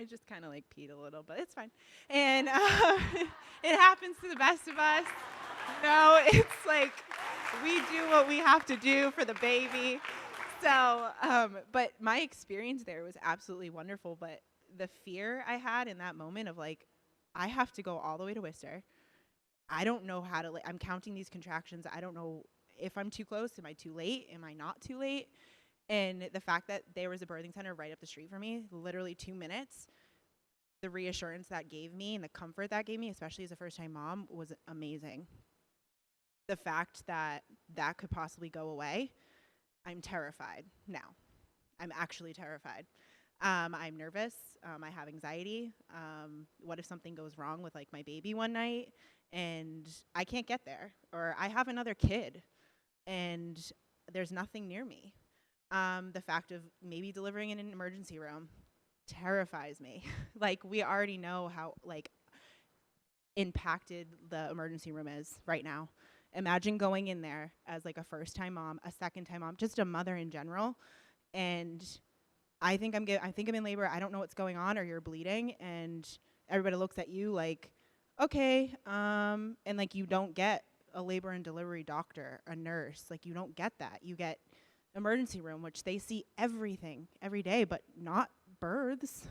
[SPEAKER 11] just kind of like peed a little, but it's fine. And it happens to the best of us. No, it's like we do what we have to do for the baby. So, but my experience there was absolutely wonderful. But the fear I had in that moment of like, I have to go all the way to Worcester. I don't know how to, I'm counting these contractions. I don't know if I'm too close, am I too late? Am I not too late? And the fact that there was a birthing center right up the street from me, literally 2 minutes, the reassurance that gave me and the comfort that gave me, especially as a first-time mom, was amazing. The fact that that could possibly go away, I'm terrified now. I'm actually terrified. I'm nervous. I have anxiety. What if something goes wrong with like my baby one night and I can't get there, or I have another kid and there's nothing near me? The fact of maybe delivering in an emergency room terrifies me. Like, we already know how like impacted the emergency room is right now. Imagine going in there as like a first-time mom, a second-time mom, just a mother in general, and I think I'm in labor. I don't know what's going on, or you're bleeding, and everybody looks at you like, okay, and like you don't get a labor and delivery doctor, a nurse, like you don't get that. You get emergency room, which they see everything every day, but not births.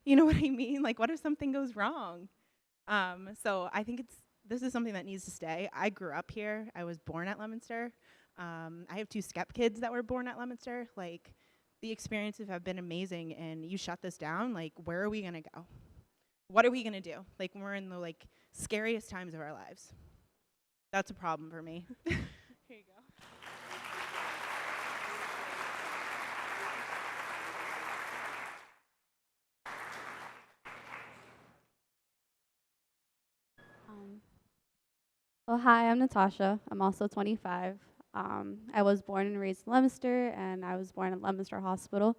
[SPEAKER 11] You know what I mean? Like, what if something goes wrong? So I think this is something that needs to stay. I grew up here. I was born at Leominster. I have 2 step kids that were born at Leominster. Like, the experiences have been amazing, and you shut this down, like, where are we gonna go? What are we gonna do? Like, we're in the like scariest times of our lives. That's a problem for me. Here you go.
[SPEAKER 12] Well, hi, I'm Natasha. I'm also 25. I was born and raised in Leominster, and I was born at Leominster Hospital.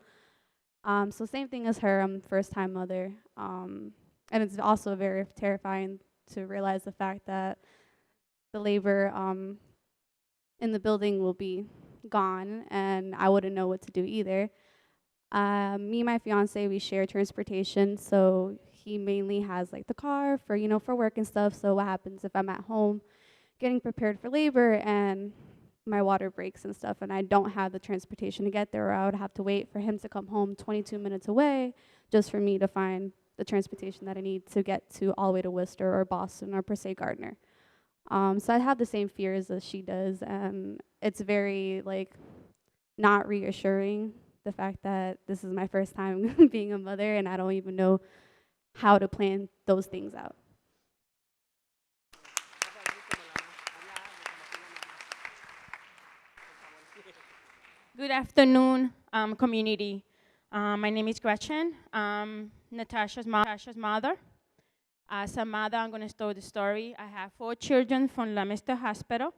[SPEAKER 12] So same thing as her, I'm first-time mother. And it's also very terrifying to realize the fact that the labor in the building will be gone, and I wouldn't know what to do either. Me and my fiance, we share transportation, so he mainly has like the car for, for work and stuff. So what happens if I'm at home getting prepared for labor and my water breaks and stuff, and I don't have the transportation to get there, or I would have to wait for him to come home 22 minutes away just for me to find the transportation that I need to get to all the way to Worcester or Boston or per se Gardner. So I have the same fears as she does, and it's very like not reassuring, the fact that this is my first time being a mother and I don't even know how to plan those things out.
[SPEAKER 13] Good afternoon, community. My name is Gretchen, Natasha's mother. As a mother, I'm going to start the story. I have 4 children from Leominster Hospital.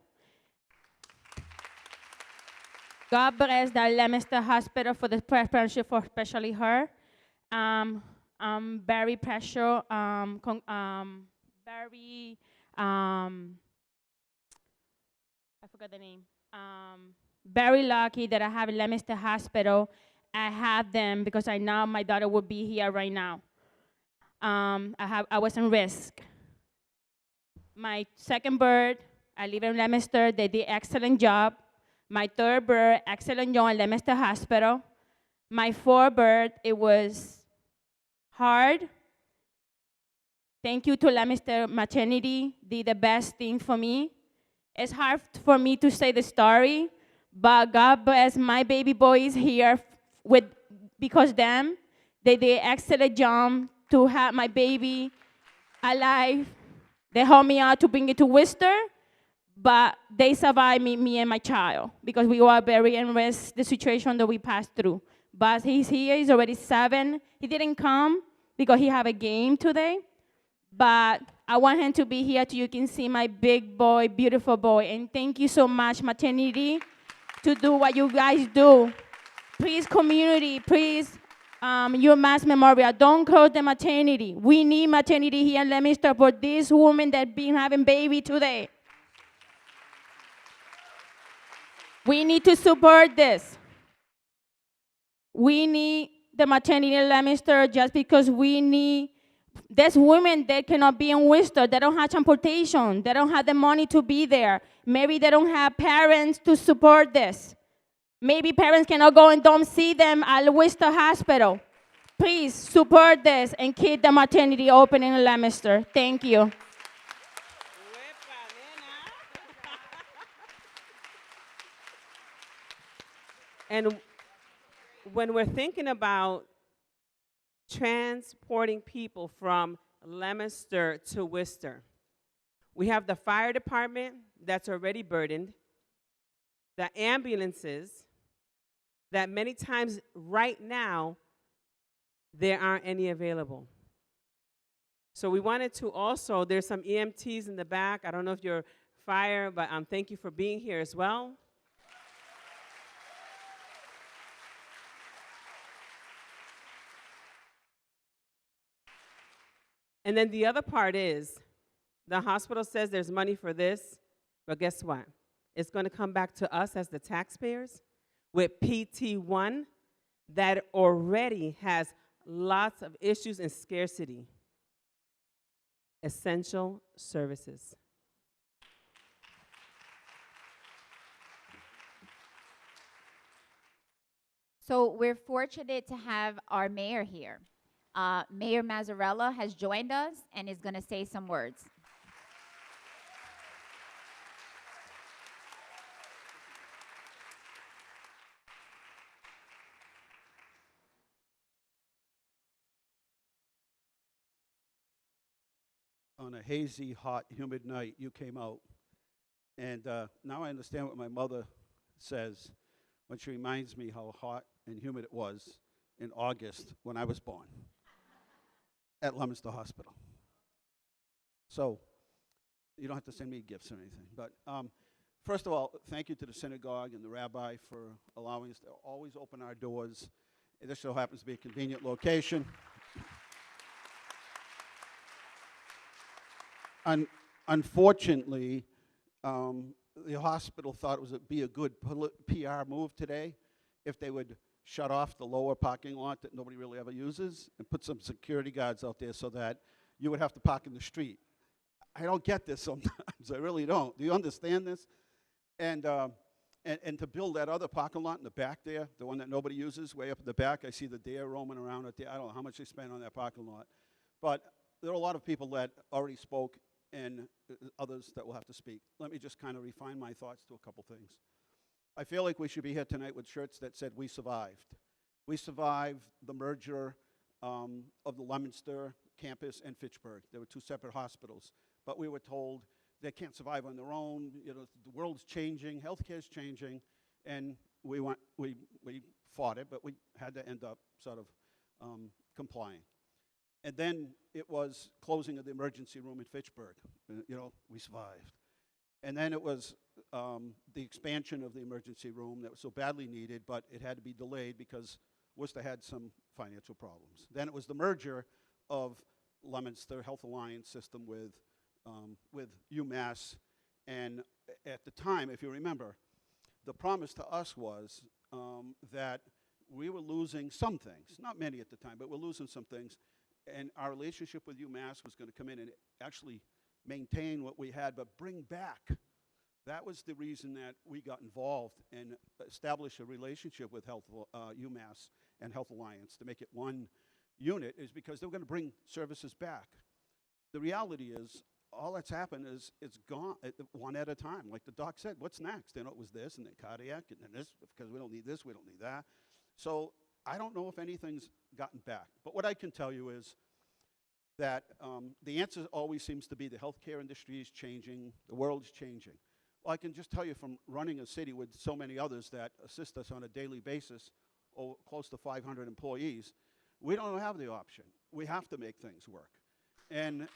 [SPEAKER 13] God bless the Leominster Hospital for the preference for especially her. Very precious, very, I forgot the name. Very lucky that I have Leominster Hospital. I have them because I know my daughter would be here right now. I was in risk. My second birth, I live in Leominster. They did excellent job. My third birth, excellent job at Leominster Hospital. My fourth birth, it was hard. Thank you to Leominster Maternity, did the best thing for me. It's hard for me to say the story, but God bless my baby boys here because them. They did excellent job to have my baby alive. They helped me out to bring it to Worcester, but they survived me and my child because we were very in risk, the situation that we passed through. But he's here, he's already 7. He didn't come because he have a game today, but I want him to be here so you can see my big boy, beautiful boy. And thank you so much, maternity, to do what you guys do. Please, community, please, your mass memorial, don't close the maternity. We need maternity here in Leominster for these women that been having baby today. We need to support this. We need the maternity in Leominster just because we need. There's women that cannot be in Worcester. They don't have transportation. They don't have the money to be there. Maybe they don't have parents to support this. Maybe parents cannot go and don't see them at Worcester Hospital. Please support this and keep the maternity open in Leominster. Thank you.
[SPEAKER 2] And when we're thinking about transporting people from Leominster to Worcester, we have the fire department that's already burdened, the ambulances that many times right now there aren't any available. So we wanted to also, there's some EMTs in the back. I don't know if you're fire, but thank you for being here as well. And then the other part is, the hospital says there's money for this, but guess what? It's going to come back to us as the taxpayers with PT1 that already has lots of issues and scarcity. Essential services.
[SPEAKER 1] So we're fortunate to have our mayor here. Mayor Mazzella has joined us and is going to say some words.
[SPEAKER 14] On a hazy, hot, humid night, you came out. And now I understand what my mother says when she reminds me how hot and humid it was in August when I was born at Leominster Hospital. So you don't have to send me gifts or anything. But first of all, thank you to the synagogue and the rabbi for allowing us to always open our doors. This so happens to be a convenient location. Unfortunately, the hospital thought it would be a good PR move today if they would shut off the lower parking lot that nobody really ever uses and put some security guards out there so that you would have to park in the street. I don't get this sometimes. I really don't. Do you understand this? And to build that other parking lot in the back there, the one that nobody uses, way up in the back, I see the deer roaming around out there. I don't know how much they spend on that parking lot. But there are a lot of people that already spoke and others that will have to speak. Let me just kind of refine my thoughts to a couple things. I feel like we should be here tonight with shirts that said, "We survived." We survived the merger of the Leominster campus and Fitchburg. There were two separate hospitals. But we were told they can't survive on their own. You know, the world's changing, healthcare's changing, and we fought it, but we had to end up sort of complying. And then it was closing of the emergency room in Fitchburg. You know, we survived. And then it was the expansion of the emergency room that was so badly needed, but it had to be delayed because Worcester had some financial problems. Then it was the merger of Leominster Health Alliance system with UMass. And at the time, if you remember, the promise to us was that we were losing some things, not many at the time, but we're losing some things. And our relationship with UMass was going to come in and actually maintain what we had, but bring back. That was the reason that we got involved and established a relationship with UMass and Health Alliance to make it one unit, is because they were going to bring services back. The reality is, all that's happened is it's gone one at a time. Like the doc said, what's next? You know, it was this and then cardiac and then this, because we don't need this, we don't need that. So I don't know if anything's gotten back. But what I can tell you is that the answer always seems to be the healthcare industry is changing, the world's changing. Well, I can just tell you from running a city with so many others that assist us on a daily basis, close to 500 employees, we don't have the option. We have to make things work. And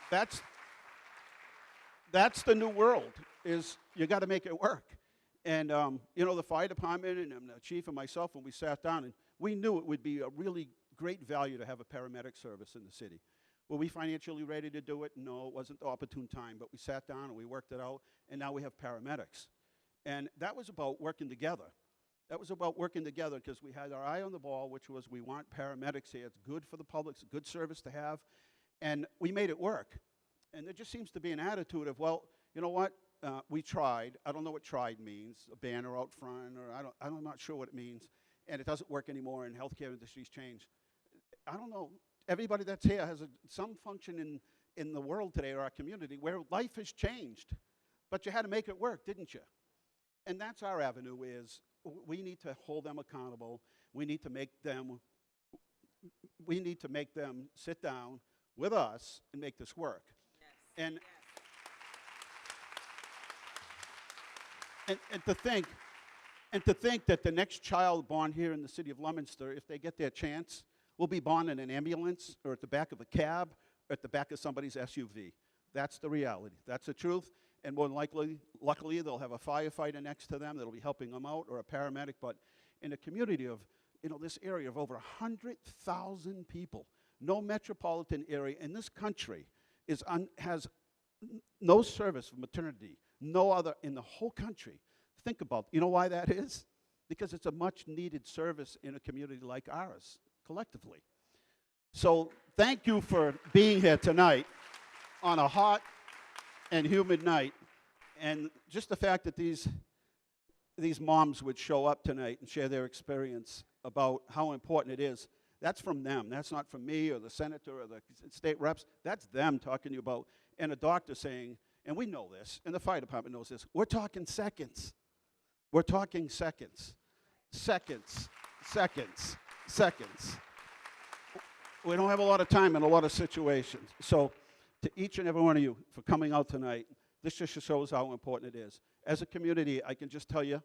[SPEAKER 14] that's the new world, is you got to make it work. And, you know, the fire department and the chief and myself, when we sat down, and we knew it would be a really great value to have a paramedic service in the city. Were we financially ready to do it? No, it wasn't the opportune time, but we sat down and we worked it out, and now we have paramedics. And that was about working together. That was about working together because we had our eye on the ball, which was we want paramedics here. It's good for the public. It's a good service to have. And we made it work. And there just seems to be an attitude of, well, you know what? We tried. I don't know what tried means, a banner out front, or I'm not sure what it means. And it doesn't work anymore, and healthcare industries change. I don't know. Everybody that's here has some function in the world today, or our community, where life has changed. But you had to make it work, didn't you? And that's our avenue is we need to hold them accountable. We need to make them sit down with us and make this work. And and to think that the next child born here in the city of Leominster, if they get their chance, will be born in an ambulance or at the back of a cab or at the back of somebody's SUV. That's the reality. That's the truth. And more than luckily, they'll have a firefighter next to them that'll be helping them out, or a paramedic. But in a community of, this area of over 100,000 people, no metropolitan area in this country has no service for maternity, no other in the whole country. Think about, why that is? Because it's a much needed service in a community like ours, collectively. So thank you for being here tonight on a hot and humid night. And just the fact that these moms would show up tonight and share their experience about how important it is, that's from them. That's not from me or the senator or the state reps. That's them talking to you about, and a doctor saying, and we know this, and the fire department knows this, we're talking seconds. We're talking seconds. Seconds. Seconds. Seconds. We don't have a lot of time in a lot of situations. So to each and every one of you for coming out tonight, this just shows how important it is. As a community, I can just tell you,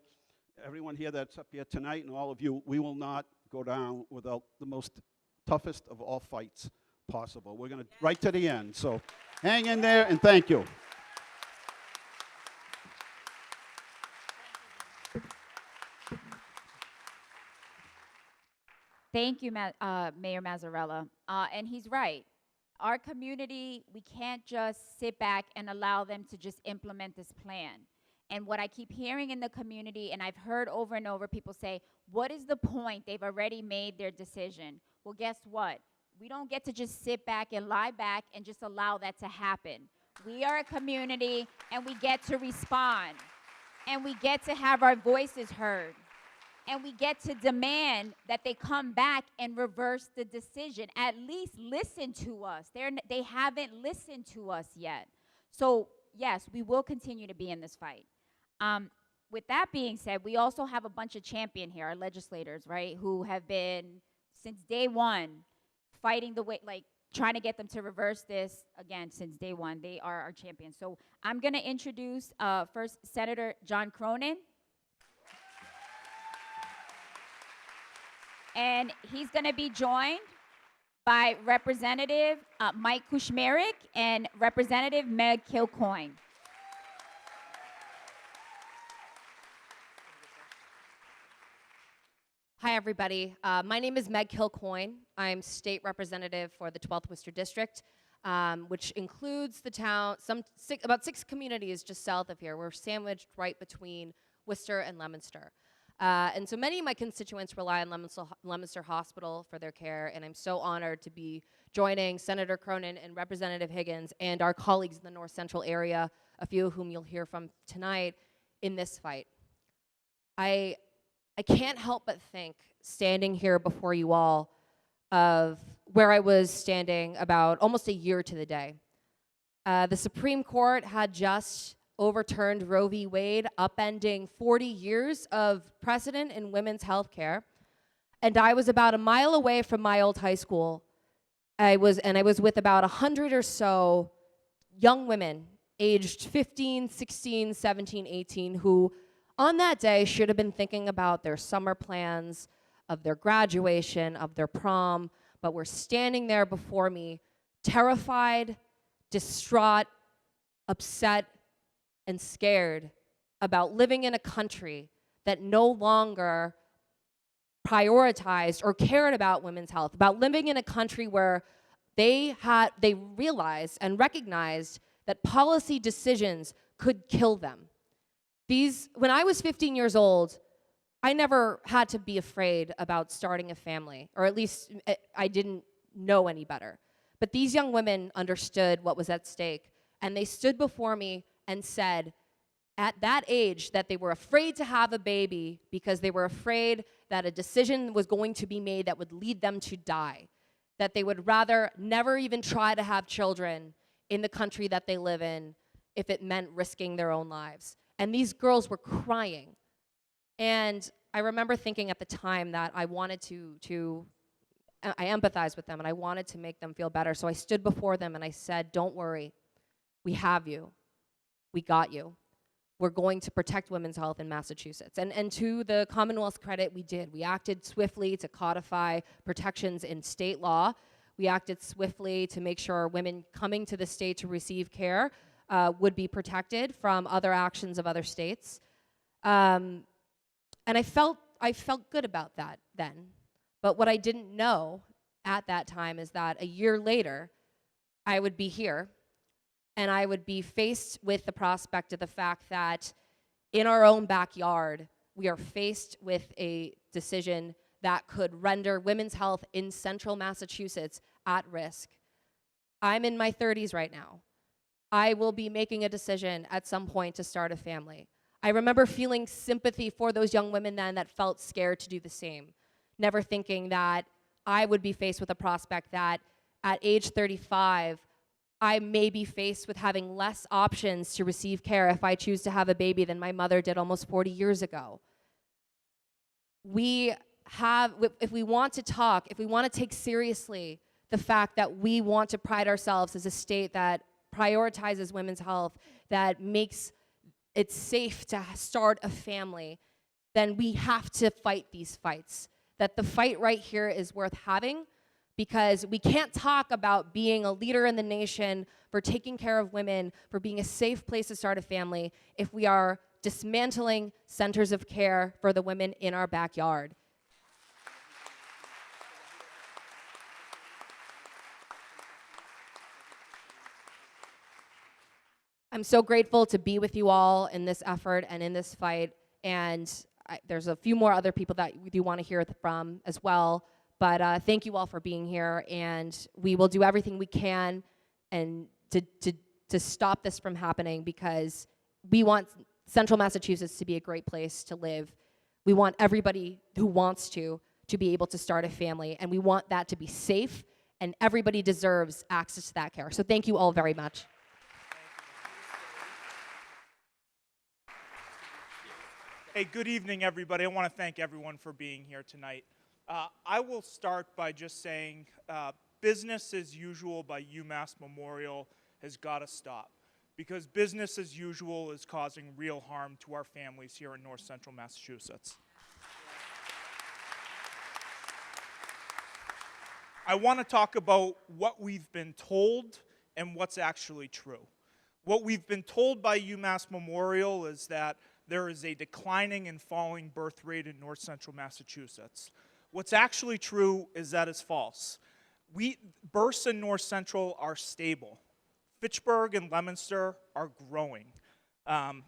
[SPEAKER 14] everyone here that's up here tonight and all of you, we will not go down without the most toughest of all fights possible. We're going to right to the end. So hang in there and thank you.
[SPEAKER 1] Thank you, Mayor Mazzarella. And he's right. Our community, we can't just sit back and allow them to just implement this plan. And what I keep hearing in the community, and I've heard over and over people say, what is the point? They've already made their decision. Well, guess what? We don't get to just sit back and lie back and just allow that to happen. We are a community, and we get to respond. And we get to have our voices heard. And we get to demand that they come back and reverse the decision. At least listen to us. They haven't listened to us yet. So, yes, we will continue to be in this fight. With that being said, we also have a bunch of champions here, our legislators, right, who have been, since day one, fighting the way, trying to get them to reverse this, again, since day one. They are our champions. So I'm going to introduce first Senator John Cronin. And he's going to be joined by Representative Mike Kushmerik and Representative Meg Kilcoyne.
[SPEAKER 15] Hi, everybody. My name is Meg Kilcoyne. I'm state representative for the 12th Worcester District, which includes the town, about 6 communities just south of here. We're sandwiched right between Worcester and Leominster. And so many of my constituents rely on Leominster Hospital for their care, and I'm so honored to be joining Senator Cronin and Representative Higgins and our colleagues in the North Central area, a few of whom you'll hear from tonight, in this fight. I can't help but think, standing here before you all, of where I was standing about almost a year to the day. The Supreme Court had just overturned Roe v. Wade, upending 40 years of precedent in women's health care. And I was about a mile away from my old high school. I was with about 100 or so young women, aged 15, 16, 17, 18, who on that day should have been thinking about their summer plans, of their graduation, of their prom, but were standing there before me, terrified, distraught, upset, and scared about living in a country that no longer prioritized or cared about women's health, about living in a country where they realized and recognized that policy decisions could kill them. When I was 15 years old, I never had to be afraid about starting a family, or at least I didn't know any better. But these young women understood what was at stake, and they stood before me and said, at that age, that they were afraid to have a baby because they were afraid that a decision was going to be made that would lead them to die, that they would rather never even try to have children in the country that they live in if it meant risking their own lives. And these girls were crying. And I remember thinking at the time that I wanted I empathized with them and I wanted to make them feel better. So I stood before them and I said, don't worry, we have you, we got you. We're going to protect women's health in Massachusetts. And to the Commonwealth's credit, we did. We acted swiftly to codify protections in state law. We acted swiftly to make sure women coming to the state to receive care would be protected from other actions of other states. And I felt good about that then. But what I didn't know at that time is that a year later, I would be here and I would be faced with the prospect of the fact that in our own backyard, we are faced with a decision that could render women's health in central Massachusetts at risk. I'm in my 30s right now. I will be making a decision at some point to start a family. I remember feeling sympathy for those young women then that felt scared to do the same, never thinking that I would be faced with a prospect that at age 35, I may be faced with having less options to receive care if I choose to have a baby than my mother did almost 40 years ago. If we want to talk, if we want to take seriously the fact that we want to pride ourselves as a state that prioritizes women's health, that makes it safe to start a family, then we have to fight these fights. That the fight right here is worth having, because we can't talk about being a leader in the nation, for taking care of women, for being a safe place to start a family, if we are dismantling centers of care for the women in our backyard. I'm so grateful to be with you all in this effort and in this fight, and there's a few more other people that you want to hear from as well. But thank you all for being here, and we will do everything we can and to stop this from happening, because we want Central Massachusetts to be a great place to live. We want everybody who wants to be able to start a family, and we want that to be safe, and everybody deserves access to that care. So thank you all very much.
[SPEAKER 16] Hey, good evening, everybody. I want to thank everyone for being here tonight. I will start by just saying business as usual by UMass Memorial has got to stop, because business as usual is causing real harm to our families here in North Central Massachusetts. I want to talk about what we've been told and what's actually true. What we've been told by UMass Memorial is that there is a declining and falling birth rate in North Central Massachusetts. What's actually true is that it's false. Births in North Central are stable. Fitchburg and Leominster are growing.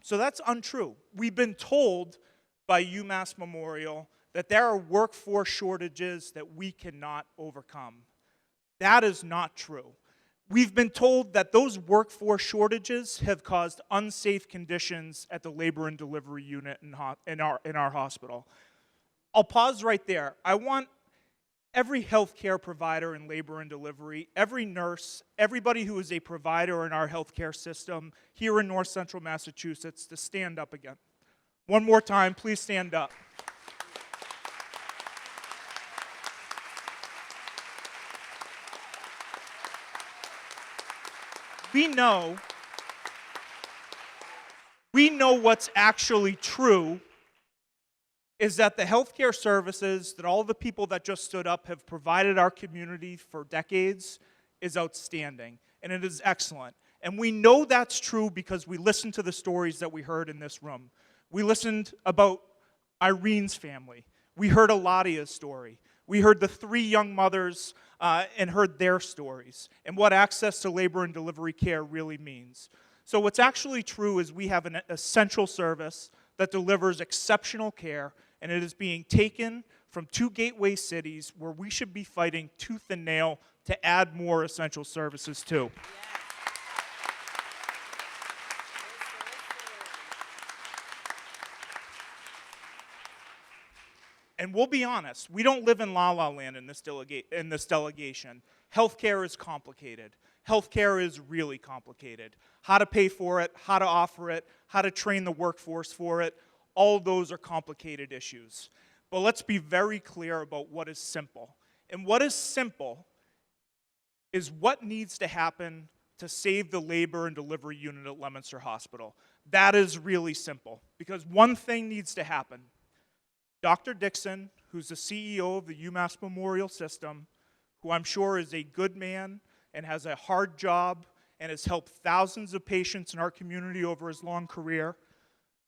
[SPEAKER 16] So that's untrue. We've been told by UMass Memorial that there are workforce shortages that we cannot overcome. That is not true. We've been told that those workforce shortages have caused unsafe conditions at the labor and delivery unit in our hospital. I'll pause right there. I want every healthcare provider in labor and delivery, every nurse, everybody who is a provider in our healthcare system here in North Central Massachusetts to stand up again. One more time, please stand up. We know what's actually true is that the healthcare services that all the people that just stood up have provided our community for decades is outstanding, and it is excellent. And we know that's true because we listened to the stories that we heard in this room. We listened about Irene's family. We heard Aladia's story. We heard the 3 young mothers and heard their stories and what access to labor and delivery care really means. So what's actually true is we have an essential service that delivers exceptional care, and it is being taken from 2 gateway cities where we should be fighting tooth and nail to add more essential services to. And we'll be honest, we don't live in la-la land in this delegation. Healthcare is complicated. Healthcare is really complicated. How to pay for it, how to offer it, how to train the workforce for it, all of those are complicated issues. But let's be very clear about what is simple. And what is simple is what needs to happen to save the labor and delivery unit at Leominster Hospital. That is really simple, because one thing needs to happen. Dr. Dixon, who's the CEO of the UMass Memorial System, who I'm sure is a good man and has a hard job and has helped thousands of patients in our community over his long career,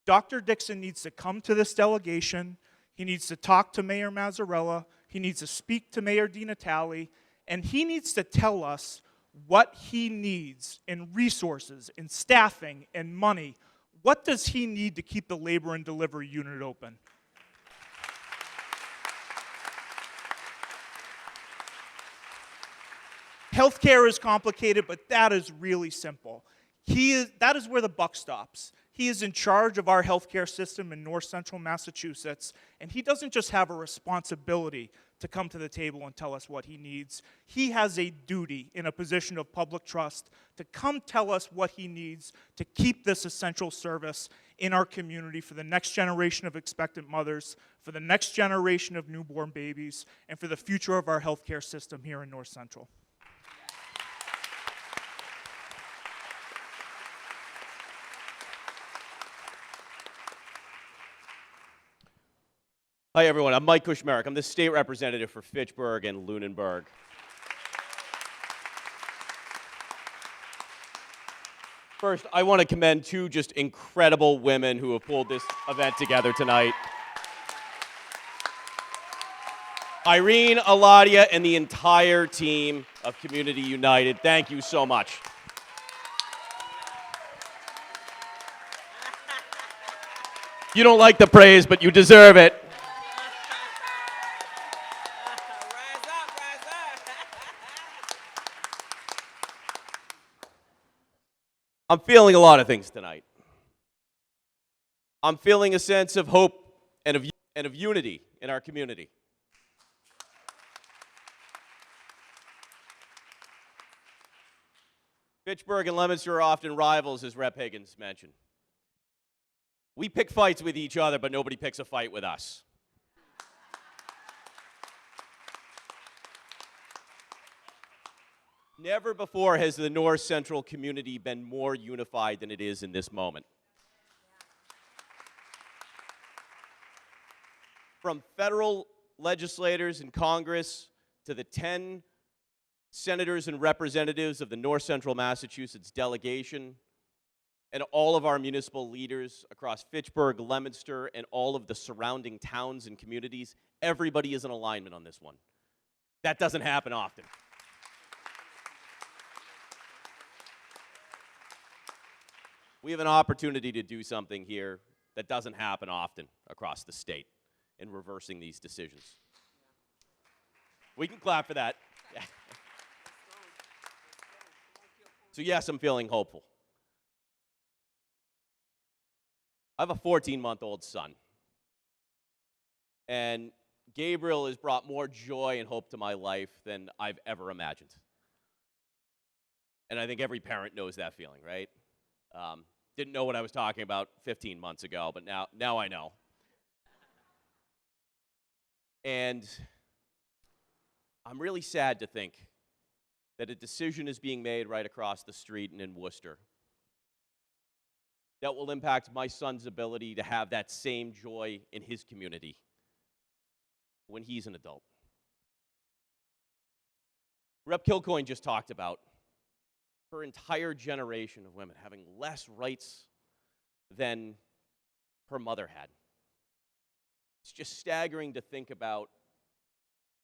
[SPEAKER 16] Dr. Dixon needs to come to this delegation. He needs to talk to Mayor Mazzella. He needs to speak to Mayor Natalie, and he needs to tell us what he needs in resources, in staffing, and money. What does he need to keep the labor and delivery unit open? Healthcare is complicated, but that is really simple. That is where the buck stops. He is in charge of our healthcare system in north central Massachusetts, and he doesn't just have a responsibility to come to the table and tell us what he needs. He has a duty in a position of public trust to come tell us what he needs to keep this essential service in our community for the next generation of expectant mothers, for the next generation of newborn babies, and for the future of our healthcare system here in north central.
[SPEAKER 17] Hi, everyone. I'm Mike Kushmerek. I'm the state representative for Fitchburg and Lunenburg. First, I want to commend two just incredible women who have pulled this event together tonight. Irene, Aladia, and the entire team of Community United, thank you so much. You don't like the praise, but you deserve it. I'm feeling a lot of things tonight. I'm feeling a sense of hope and of unity in our community. Fitchburg and Leominster are often rivals, as Rep. Higgins mentioned. We pick fights with each other, but nobody picks a fight with us. Never before has the North Central community been more unified than it is in this moment. From federal legislators in Congress to the 10 senators and representatives of the North Central Massachusetts delegation, and all of our municipal leaders across Fitchburg, Leominster, and all of the surrounding towns and communities, everybody is in alignment on this one. That doesn't happen often. We have an opportunity to do something here that doesn't happen often across the state in reversing these decisions. We can clap for that. So yes, I'm feeling hopeful. I have a 14-month-old son. And Gabriel has brought more joy and hope to my life than I've ever imagined. And I think every parent knows that feeling, right? Didn't know what I was talking about 15 months ago, but now I know. And I'm really sad to think that a decision is being made right across the street and in Worcester that will impact my son's ability to have that same joy in his community when he's an adult. Rep. Kilcoyne just talked about her entire generation of women having less rights than her mother had. It's just staggering to think about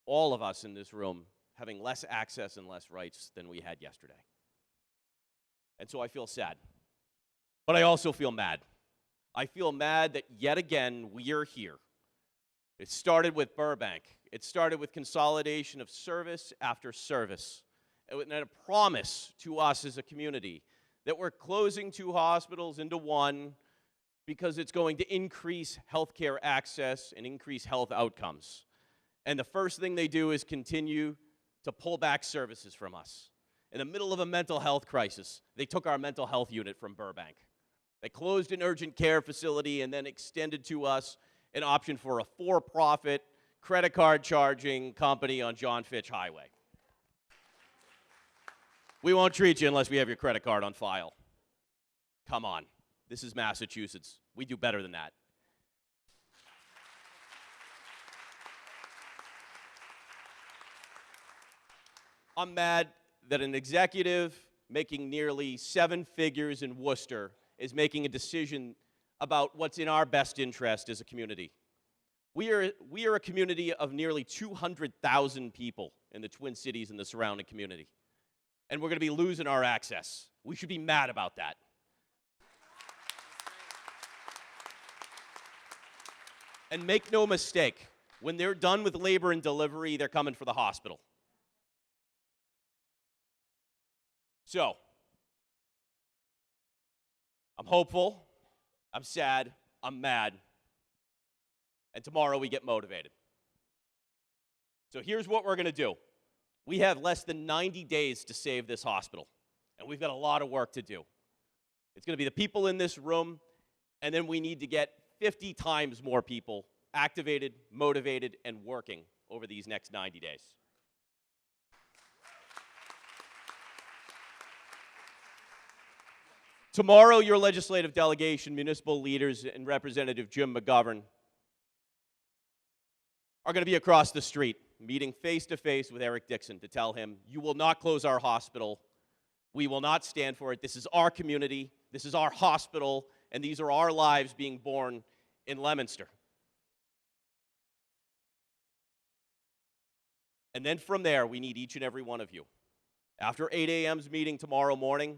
[SPEAKER 17] all of us in this room having less access and less rights than we had yesterday. And so I feel sad. But I also feel mad. I feel mad that yet again we are here. It started with Burbank. It started with consolidation of service after service. And a promise to us as a community that we're closing 2 hospitals into 1 because it's going to increase healthcare access and increase health outcomes. And the first thing they do is continue to pull back services from us. in the middle of a mental health crisis, they took our mental health unit from Burbank. They closed an urgent care facility and then extended to us an option for a for-profit credit card charging company on John Fitch Highway. We won't treat you unless we have your credit card on file. Come on. This is Massachusetts. We do better than that. I'm mad that an executive making nearly 7 figures in Worcester is making a decision about what's in our best interest as a community. We are a community of nearly 200,000 people in the Twin Cities and the surrounding community. And we're going to be losing our access. We should be mad about that. And make no mistake, when they're done with labor and delivery, they're coming for the hospital. So, I'm hopeful, I'm sad, I'm mad, and tomorrow we get motivated. So here's what we're going to do. We have less than 90 days to save this hospital, and we've got a lot of work to do. It's going to be the people in this room, and then we need to get 50 times more people activated, motivated, and working over these next 90 days. Tomorrow, your legislative delegation, municipal leaders, and Representative Jim McGovern are going to be across the street, meeting face-to-face with Eric Dixon to tell him, you will not close our hospital. We will not stand for it. This is our community. This is our hospital. And these are our lives being born in Leominster. And then from there, we need each and every one of you. After 8 a.m.'s meeting tomorrow morning,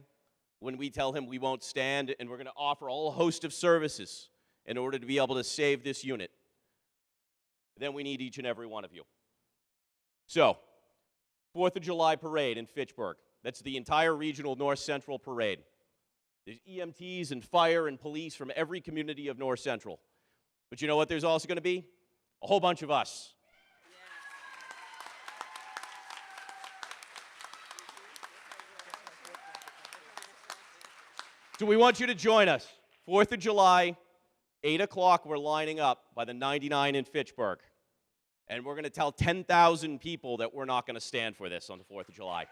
[SPEAKER 17] when we tell him we won't stand and we're going to offer a whole host of services in order to be able to save this unit, then we need each and every one of you. So, 4th of July parade in Fitchburg. That's the entire regional North Central parade. There's EMTs and fire and police from every community of North Central. But you know what there's also going to be? A whole bunch of us. So we want you to join us. 4th of July, 8 o'clock, we're lining up by the 99 in Fitchburg. And we're going to tell 10,000 people that we're not going to stand for this on the 4th of July.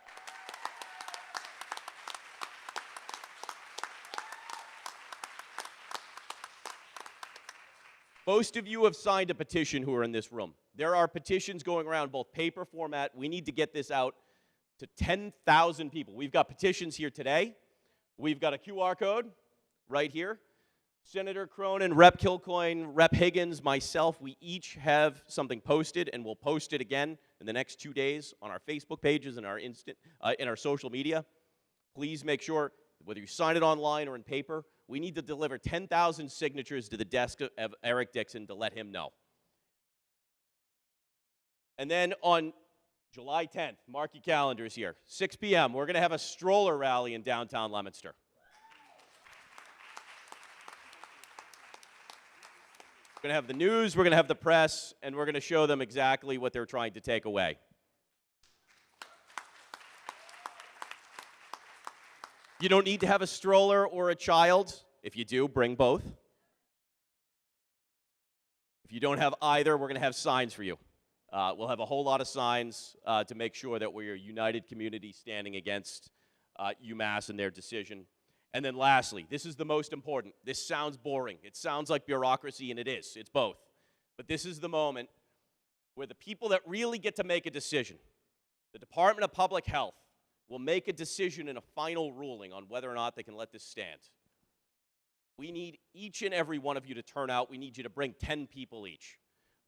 [SPEAKER 17] Most of you have signed a petition who are in this room. There are petitions going around, both paper format. We need to get this out to 10,000 people. We've got petitions here today. We've got a QR code right here. Senator Cronin, Rep. Kilcoyne, Rep. Higgins, myself, we each have something posted, and we'll post it again in the next 2 days on our Facebook pages and in our social media. Please make sure, whether you sign it online or in paper, we need to deliver 10,000 signatures to the desk of Eric Dixon to let him know. And then on July 10th, mark your calendars here, 6 p.m., we're going to have a stroller rally in downtown Leominster. We're going to have the news, we're going to have the press, and we're going to show them exactly what they're trying to take away. You don't need to have a stroller or a child. If you do, bring both. If you don't have either, we're going to have signs for you. We'll have a whole lot of signs to make sure that we're a united community standing against UMass and their decision. And then lastly, this is the most important. This sounds boring. It sounds like bureaucracy, and it is. It's both. But this is the moment where the people that really get to make a decision, the Department of Public Health, will make a decision and a final ruling on whether or not they can let this stand. We need each and every one of you to turn out. We need you to bring 10 people each.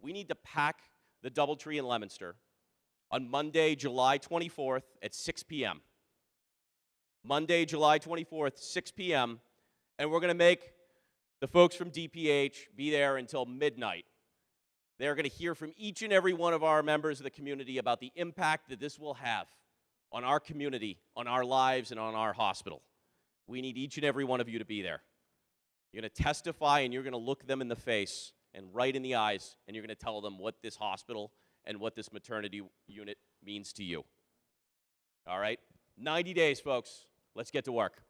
[SPEAKER 17] We need to pack the DoubleTree in Leominster on Monday, July 24th at 6 p.m. Monday, July 24th, 6 p.m., and we're going to make the folks from DPH be there until midnight. They're going to hear from each and every one of our members of the community about the impact that this will have on our community, on our lives, and on our hospital. We need each and every one of you to be there. You're going to testify, and you're going to look them in the face and right in the eyes, and you're going to tell them what this hospital and what this maternity unit means to you. All right? 90 days, folks. Let's get to work.